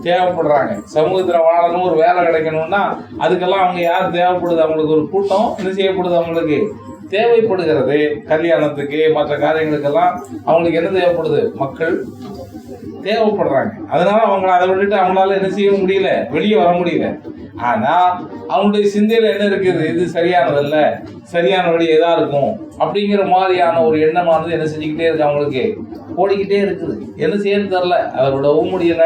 தேவைப்படுறாங்க. சமூகத்தில் வாழணும், ஒரு வேலை கிடைக்கணும்னா அதுக்கெல்லாம் அவங்க யார் தேவைப்படுது? அவங்களுக்கு ஒரு கூட்டம் என்ன செய்யப்படுது, அவங்களுக்கு தேவைப்படுகிறது. கல்யாணத்துக்கு மற்ற காரியங்களுக்கெல்லாம் அவங்களுக்கு என்ன தேவைப்படுது? மக்கள் தேவைப்படுறாங்க. அதனால அவங்கள அதை விட்டுட்டு அவங்களால என்ன செய்ய முடியல, வெளியே வர முடியல. ஆனா அவங்களுடைய சிந்தையில என்ன இருக்குது? இது சரியானதல்ல, சரியான வழி எதா இருக்கும் அப்படிங்கிற மாதிரியான ஒரு எண்ணமானது என்ன செஞ்சுக்கிட்டே இருக்கு, அவங்களுக்கு ஓடிக்கிட்டே இருக்குது. என்ன செய்யறது தெரியல, அதை விடவும் முடியல.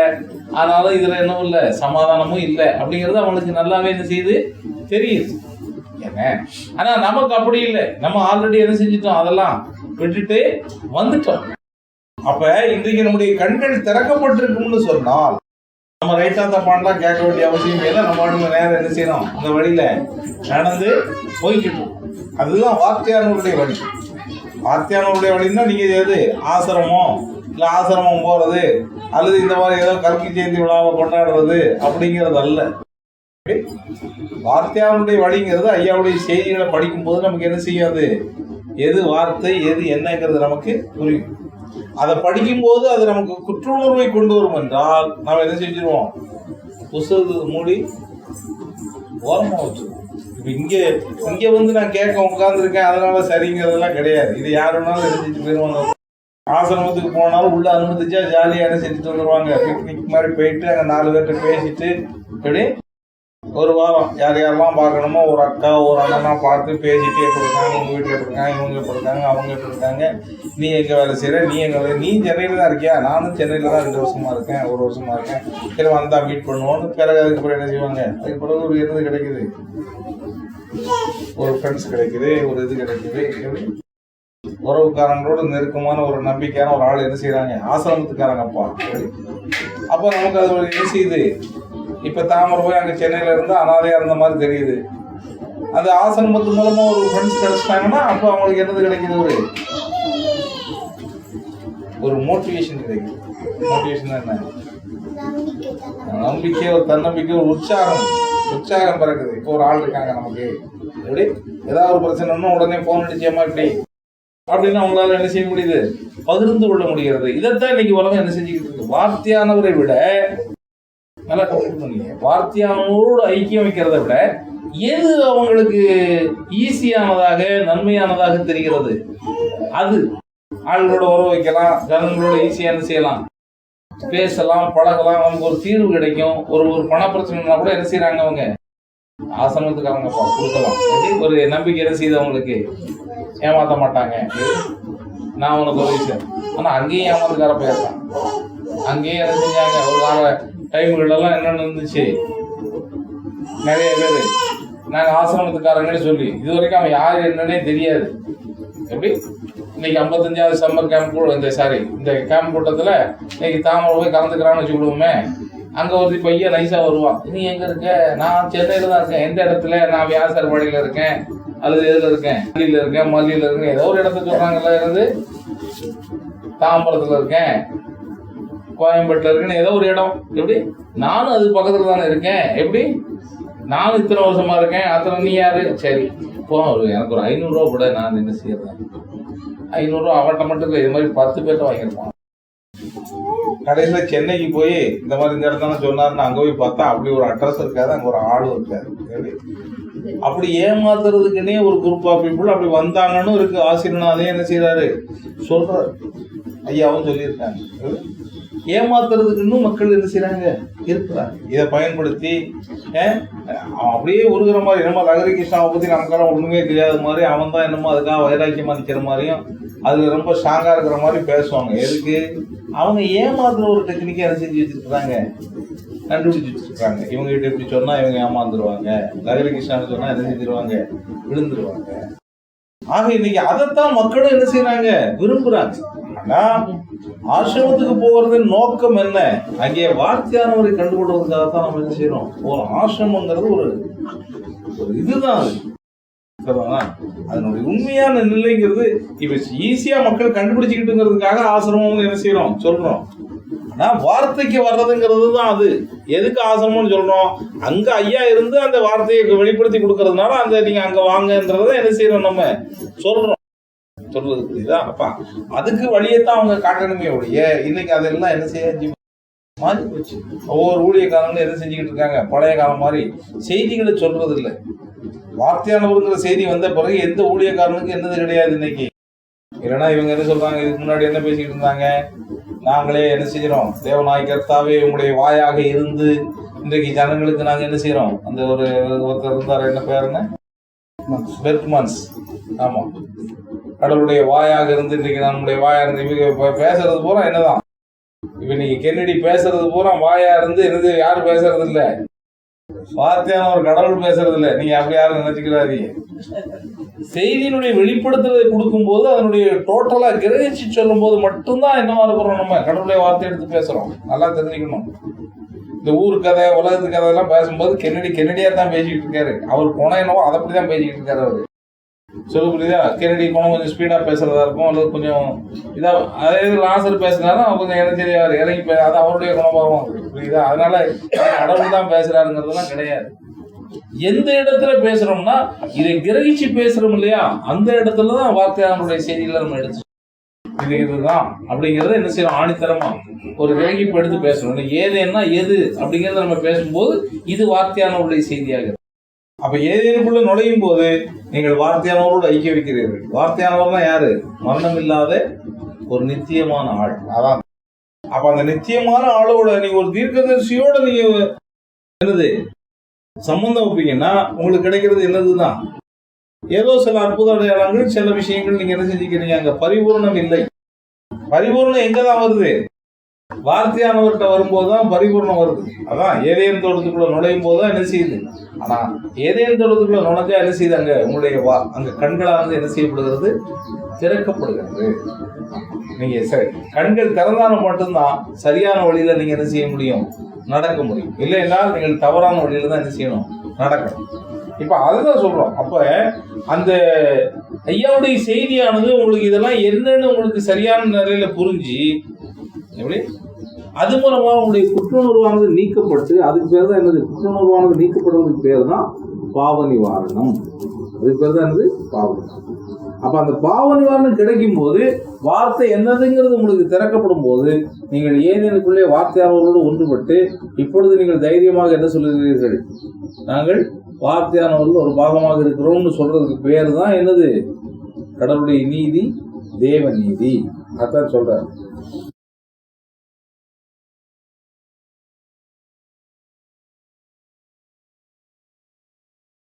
ஆனாலும் இதுல என்னவும் இல்லை, சமாதானமும் இல்லை அப்படிங்கிறது அவங்களுக்கு நல்லாவே என்ன செய்யுது, தெரியுது. என்ன ஆனா நமக்கு அப்படி இல்லை. நம்ம ஆல்ரெடி என்ன செஞ்சிட்டோம், அதெல்லாம் விட்டுட்டு வந்துட்டோம். அப்ப இன்றைக்கு நம்முடைய கண்கள் திறக்கப்பட்டிருக்கும்னு சொன்னால் நம்ம ரைட்டா தப்பான்லாம் கேட்க வேண்டிய அவசியம் இல்லை. நம்ம நேரம் என்ன செய்யணும், அந்த வழியில நடந்து போய்கிட்டோம். அதுதான் வார்த்தையானவருடைய வழி. வார்த்தையானவருடைய வழின்னா நீங்க எது ஆசிரமம் இல்லை ஆசிரமம் போறது அல்லது இந்த மாதிரி ஏதோ கல்கி ஜெயந்தி விழாவை கொண்டாடுறது அப்படிங்கிறது அல்ல. வார்த்தையானுடைய வழிங்கிறது ஐயாவுடைய செய்திகளை படிக்கும் போது நமக்கு என்ன செய்யாது, எது வார்த்தை எது என்னங்கிறது நமக்கு புரியும். அதை படிக்கும்போது அது நமக்கு குற்றுணர்வை கொண்டு வரும் என்றால் நாம் என்ன செஞ்சிருவோம், புத்தகத்தை மூடி ஓரமா வச்சிருவோம். இப்ப இங்க வந்து நான் கேட்க உட்கார்ந்துருக்கேன் அதனால சரிங்கிறதெல்லாம் கிடையாது. இது யாருன்னாலும் என்ன செஞ்சு போயிருவாங்க. ஆசிரமத்துக்கு போனாலும் உள்ள அனுமதிச்சா ஜாலியா என்ன செஞ்சுட்டு வந்துருவாங்க. பிக்னிக் மாதிரி போயிட்டு அங்க 4 பேர்கிட்ட பேசிட்டு எப்படி ஒரு வாரம் யார் யாரெல்லாம் பார்க்கணுமோ ஒரு அக்கா ஒரு அண்ணனா பார்த்து பேசிட்டு எப்படி இருக்காங்க, உங்க வீட்டில் எப்படி இருக்காங்க, இவங்க எப்படி இருக்காங்க, அவங்க எப்படி இருக்காங்க, நீ எங்க வேலை செய்யற, நீ எங்க வேலை, நீ சென்னையில தான் இருக்கியா, நானும் சென்னையில தான் 2 வருஷமா இருக்கேன் 1 வருஷமா இருக்கேன், சரி வந்தா மீட் பண்ணுவோம்னு பிறகு அதுக்கு பிறகு என்ன செய்வாங்க, அதுக்கு பிறகு ஒரு இது கிடைக்குது, ஒரு ஃப்ரெண்ட்ஸ் கிடைக்குது, ஒரு இது கிடைக்குது. எப்படி உறவுக்காரங்களோட நெருக்கமான ஒரு நம்பிக்கையான ஒரு ஆள் என்ன செய்யறாங்க, ஆசிரமத்துக்காரங்கப்பா. அப்போ நமக்கு அது ஒரு என்ன செய்யுது, இப்ப தாமரை போய் அங்க சென்னையில இருந்து அனாதையா இருந்த மாதிரி தெரியுது. அந்த ஆசிரமத்து மூலமா ஒரு ஃப்ரெண்ட்ஸ் கிடைச்சிட்டாங்கன்னா அப்போ அவங்களுக்கு என்னது கிடைக்குது, ஒரு மோட்டிவேஷன் கிடைக்குது. மோட்டிவேஷன் என்ன, நம்பிக்கை, ஒரு தன்னம்பிக்கை, ஒரு உற்சாகம் பிறகுது. இப்போ ஒரு ஆள் இருக்காங்க நமக்கு, எப்படி ஏதாவது ஒரு பிரச்சனைன்னா உடனே போன் அடிச்சேமா இப்படி அப்படின்னு அவங்களால என்ன செய்ய முடியுது, பகிர்ந்து கொள்ள முடிகிறது. இதைத்தான் இன்னைக்கு உலகம் என்ன செஞ்சுக்கிட்டு இருக்கு. வார்த்தையானவரை விட நல்லா கம்ப்ளீட் பண்ணீங்க, வார்த்தையானவரோடு ஐக்கியம் வைக்கிறத விட எது அவங்களுக்கு ஈஸியானதாக நன்மையானதாக தெரிகிறது, அது ஆள்களோட உறவு வைக்கலாம், ஜனங்களோட ஈஸியான செய்யலாம், பேசலாம், பழகலாம், நமக்கு ஒரு தீர்வு கிடைக்கும். ஒரு பண பிரச்சனைனா கூட என்ன செய்யறாங்க, அவங்க ஆசிரமத்துக்காரங்க கொடுக்கலாம். ஒரு நம்பிக்கை என்ன செய்யுது, அவங்களுக்கு ஏமாத்த மாட்டாங்க, நான் உனக்கு ஒரு விஷயம். ஆனா அங்கேயும் ஏமாத்துக்கார போயிருக்கான். அங்கேயும் என்ன செஞ்சாங்க, ஒரு கால டைம்களெல்லாம் என்ன இருந்துச்சு, நிறைய பேர் நாங்கள் ஆசிரமத்துக்காரங்கன்னு சொல்லி இது வரைக்கும் அவன் யார் என்னன்னே தெரியாது. எப்படி இன்னைக்கு 55வது சம்மர் கேம்ப் இந்த கேம்ப் கூட்டத்தில் இன்னைக்கு தாமரை போய் கலந்துக்கிறான்னு வச்சுக்கிடுவோமே. அங்கே ஒரு பையன் நைஸாக வருவான், நீ எங்கே இருக்க, நான் சென்னையில் தான் இருக்கேன், எந்த இடத்துல, நான் வியாசார்பாடியில் இருக்கேன் அல்லது எதில் இருக்கேன், மல்லியில் இருக்கேன், ஏதோ ஒரு இடத்துல சொல்கிறாங்கல்ல, இருந்து தாம்பரத்தில் இருக்கேன், கோயம்பேட்டில் இருக்குன்னு ஏதோ ஒரு இடம், எப்படி நானும் அது பக்கத்தில் தானே இருக்கேன், எப்படி நானும் இத்தனை வருஷமா இருக்கேன், அத்தனை நீ யாரு, சரி இப்போ எனக்கு ஒரு 500 ரூபா கூட நான் என்ன செய்யறேன், 500 ரூபா அவன்கிட்ட மட்டும் இல்லை, இது மாதிரி 10 பேர்ட்ட வாங்கியிருப்பான். கடைசியில் சென்னைக்கு போய் இந்த மாதிரி இந்த இடத்துல சொன்னாருன்னு அங்கே போய் பார்த்தா அப்படி ஒரு அட்ரஸ் இருக்காது, அங்கே ஒரு ஆளும் இருக்காது. எப்படி அப்படி ஏமாத்துறதுக்குன்னே ஒரு குரூப் ஆஃப் பீப்புள் அப்படி வந்தாங்கன்னு இருக்கு. ஆசிரியனாலே என்ன செய்யறாரு சொல்றாரு, ஐயாவும் சொல்லியிருக்காங்க. ஏமாத்துறதுக்கு இன்னும் மக்கள் என்ன செய்யறாங்க இருக்கிறாங்க. இதை பயன்படுத்தி அவன் அப்படியே உருகிற மாதிரி, என்னமோ ரகரி கிருஷ்ணாவை பத்தி நமக்கெல்லாம் ஒண்ணுமே தெரியாத மாதிரி, அவன் தான் என்னமோ அதுக்காக வைராக்கியமா நிக்கிற மாதிரியும் அதுல ரொம்ப ஸ்ட்ராங்கா இருக்கிற மாதிரி பேசுவாங்க. எதுக்கு? அவங்க ஏமாத்துற ஒரு டெக்னிக்கை என்ன செஞ்சு வச்சிருக்காங்க, கண்டுபிடிச்சு வச்சிருக்காங்க. இவங்க கிட்ட இப்படி சொன்னா இவங்க ஏமாந்துருவாங்க, ரகரி கிருஷ்ணான்னு சொன்னா என்ன செஞ்சிருவாங்க, விழுந்துருவாங்க. ஆக இன்னைக்கு அதைத்தான் மக்களும் என்ன செய்யறாங்க, விரும்புறாங்க. ஆனா ஆசிரமத்துக்கு போறதின் நோக்கம் என்ன? அங்கே வார்த்தையானவரை கண்டுபிடுவதற்காக தான் நம்ம என்ன செய்யறோம். ஒரு ஆசிரமங்கிறது ஒரு இதுதான் அது. அதனுடைய உண்மையான நிலைங்கிறது இப்ப ஈஸியா மக்கள் கண்டுபிடிச்சுக்கிட்டுங்கிறதுக்காக ஆசிரமம் என்ன செய்யறோம் சொல்றோம். ஆனா வார்த்தைக்கு வர்றதுங்கிறது தான் அது. எதுக்கு ஆசிரமம்னு சொல்றோம்? அங்க ஐயா இருந்து அந்த வார்த்தையை வெளிப்படுத்தி கொடுக்கறதுனால அந்த நீங்க அங்க வாங்கன்றத என்ன செய்யறோம் நம்ம சொல்றோம். சொல்றது புரியுதா? அப்பா அதுக்கு வழியத்தான் அவங்க காட்டணுமே ஒழிய இன்னைக்கு அதெல்லாம் என்ன செய்ய மாறி போச்சு. ஒவ்வொரு ஊழியக்காரங்களும் என்ன செஞ்சுக்கிட்டு இருக்காங்க, பழைய காலம் மாதிரி செய்திகளை சொல்றது இல்லை. வார்த்தையானவருங்கிற செய்தி வந்த பிறகு எந்த ஊழியக்காரனுக்கு என்னது கிடையாது இன்னைக்கு. இல்லைன்னா இவங்க என்ன சொல்றாங்க, இதுக்கு முன்னாடி என்ன பேசிக்கிட்டு இருந்தாங்க, நாங்களே என்ன செய்யறோம், தேவனாய் கர்த்தாவே உங்களுடைய வாயாக இருந்து இன்றைக்கு ஜனங்களுக்கு நாங்க என்ன செய்யறோம். அந்த ஒருத்தர் இருந்தார், என்ன பேருன்னு, பெர்க்மன்ஸ். ஆமா, கடவுளுடைய வாயாக இருந்து இன்றைக்கு நம்முடைய வாயா இருந்து இவங்க பேசுறது பூரா என்னதான், இப்ப இன்னைக்கு கென்னடி பேசுறது பூரா வாயா இருந்து என்னது, யாரும் பேசுறது இல்ல, வார்த்தையான ஒரு கடவுள் பேசுறது இல்ல. நீங்க அப்படி யாரும் நினைச்சுக்கிறாதீங்க. செய்தியினுடைய வெளிப்படுத்துறதை கொடுக்கும் போது அதனுடைய டோட்டலா கிரகிச்சு சொல்லும் போது மட்டும்தான் என்னவா இருக்கிறோம், நம்ம கடவுளுடைய வார்த்தை எடுத்து பேசுறோம். நல்லா தெரிஞ்சுக்கணும். இந்த ஊர் கதை உலகத்து கதை எல்லாம் பேசும்போது கென்னடியா தான் பேசிக்கிட்டு இருக்காரு. அவர் போனா என்னவோ அதை அப்படிதான் பேசிக்கிட்டு இருக்காரு அவரு. சொல்ல புரியுதா? கென்னடி போன கொஞ்சம் ஸ்பீடா பேசுறதா இருக்கும், அல்லது கொஞ்சம் இதா, அதே லாசர் பேசுனாலும் அவன் கொஞ்சம் இறங்கி இறங்கி அது அவருடைய குணபாவம். புரியுதா? அதனால கடவுள் தான் பேசுறாருங்கிறதுலாம் கிடையாது. எந்த இடத்துல பேசுறோம்னா இதை கிரகிச்சு பேசுறோம் இல்லையா, அந்த இடத்துலதான் வார்த்தையாளருடைய செய்திகளை நம்ம எடுத்து இதுதான் அப்படிங்கறத என்ன செய்யணும், ஆணித்தரமா ஒரு கிரகிப்பு எடுத்து பேசணும். ஏதேன்னா எது அப்படிங்கறத நம்ம பேசும்போது இது வார்த்தையானவருடைய செய்தியாக. அப்ப ஏதேனுக்குள்ள நுழையும் போது நீங்கள் வார்த்தையானவரோடு ஐக்கிய வைக்கிறீர்கள். வார்த்தையானவர்னா யாரு? மரணம் இல்லாத ஒரு நித்தியமான ஆள். அதான். அப்ப அந்த நித்தியமான ஆளோட நீங்க ஒரு தீர்க்கதரிசியோட நீங்க என்னது சம்பந்தம் வைப்பீங்கன்னா உங்களுக்கு கிடைக்கிறது என்னதுதான், ஏதோ சில அற்புத அடையாளங்கள், சில விஷயங்கள் நீங்க என்ன செஞ்சுக்கிறீங்க, அங்க பரிபூர்ணம் இல்லை. பரிபூர்ணம் எங்கதான் வருது? வார்த்தையானவர்கிட்ட வரும்போதுதான் பரிபூர்ணம் வருது. அதான் ஏதேன் தோட்டத்துக்குள்ள நுழையும் போதுதான் என்ன செய்யுது. ஆனா ஏதேன் தோட்டத்துக்குள்ள நுழைஞ்சா என்ன செய்யுது, அங்க உங்களுடைய அங்க கண்களானது என்ன செய்யப்படுகிறது, திறக்கப்படுகிறது. நீங்க சரி கண்கள் திறந்தாலும் மட்டும்தான் சரியான வழியில நீங்க என்ன செய்ய முடியும், நடக்க முடியும். இல்லை என்றால் நீங்கள் தவறான வழியில தான் என்ன செய்யணும், நடக்கணும். இப்ப அதுதான் சொல்றோம். அப்ப அந்த ஐயாவுடைய செய்தியானது உங்களுக்கு இதெல்லாம் என்னன்னு உங்களுக்கு சரியான நிலையில புரிஞ்சு எப்படி அது மூலமா உங்களுடைய குற்றுணர்வானது நீக்கப்பட்டு, அதுக்கு பேர் தான் என்னது, குற்றுணர்வானது நீக்கப்படுவதற்கு பேர் தான் பாவ நிவாரணம். அதுக்கு பேர் தான் என்னது, பாவ நிவாரணம். அப்ப அந்த பாவ நிவாரணம் கிடைக்கும் போது வார்த்தை என்னதுங்கிறது உங்களுக்கு திறக்கப்படும் போது நீங்கள் ஏதேனுக்குள்ளே வார்த்தையானவர்களோடு ஒன்றுபட்டு இப்பொழுது நீங்கள் தைரியமாக என்ன சொல்லுகிறீர்கள், நாங்கள் வார்த்தையானவர்கள் ஒரு பாகமாக இருக்கிறோம்னு சொல்றதுக்கு பேர் தான் என்னது, கடவுளுடைய நீதி, தேவ நீதி. அதான் சொல்றாரு.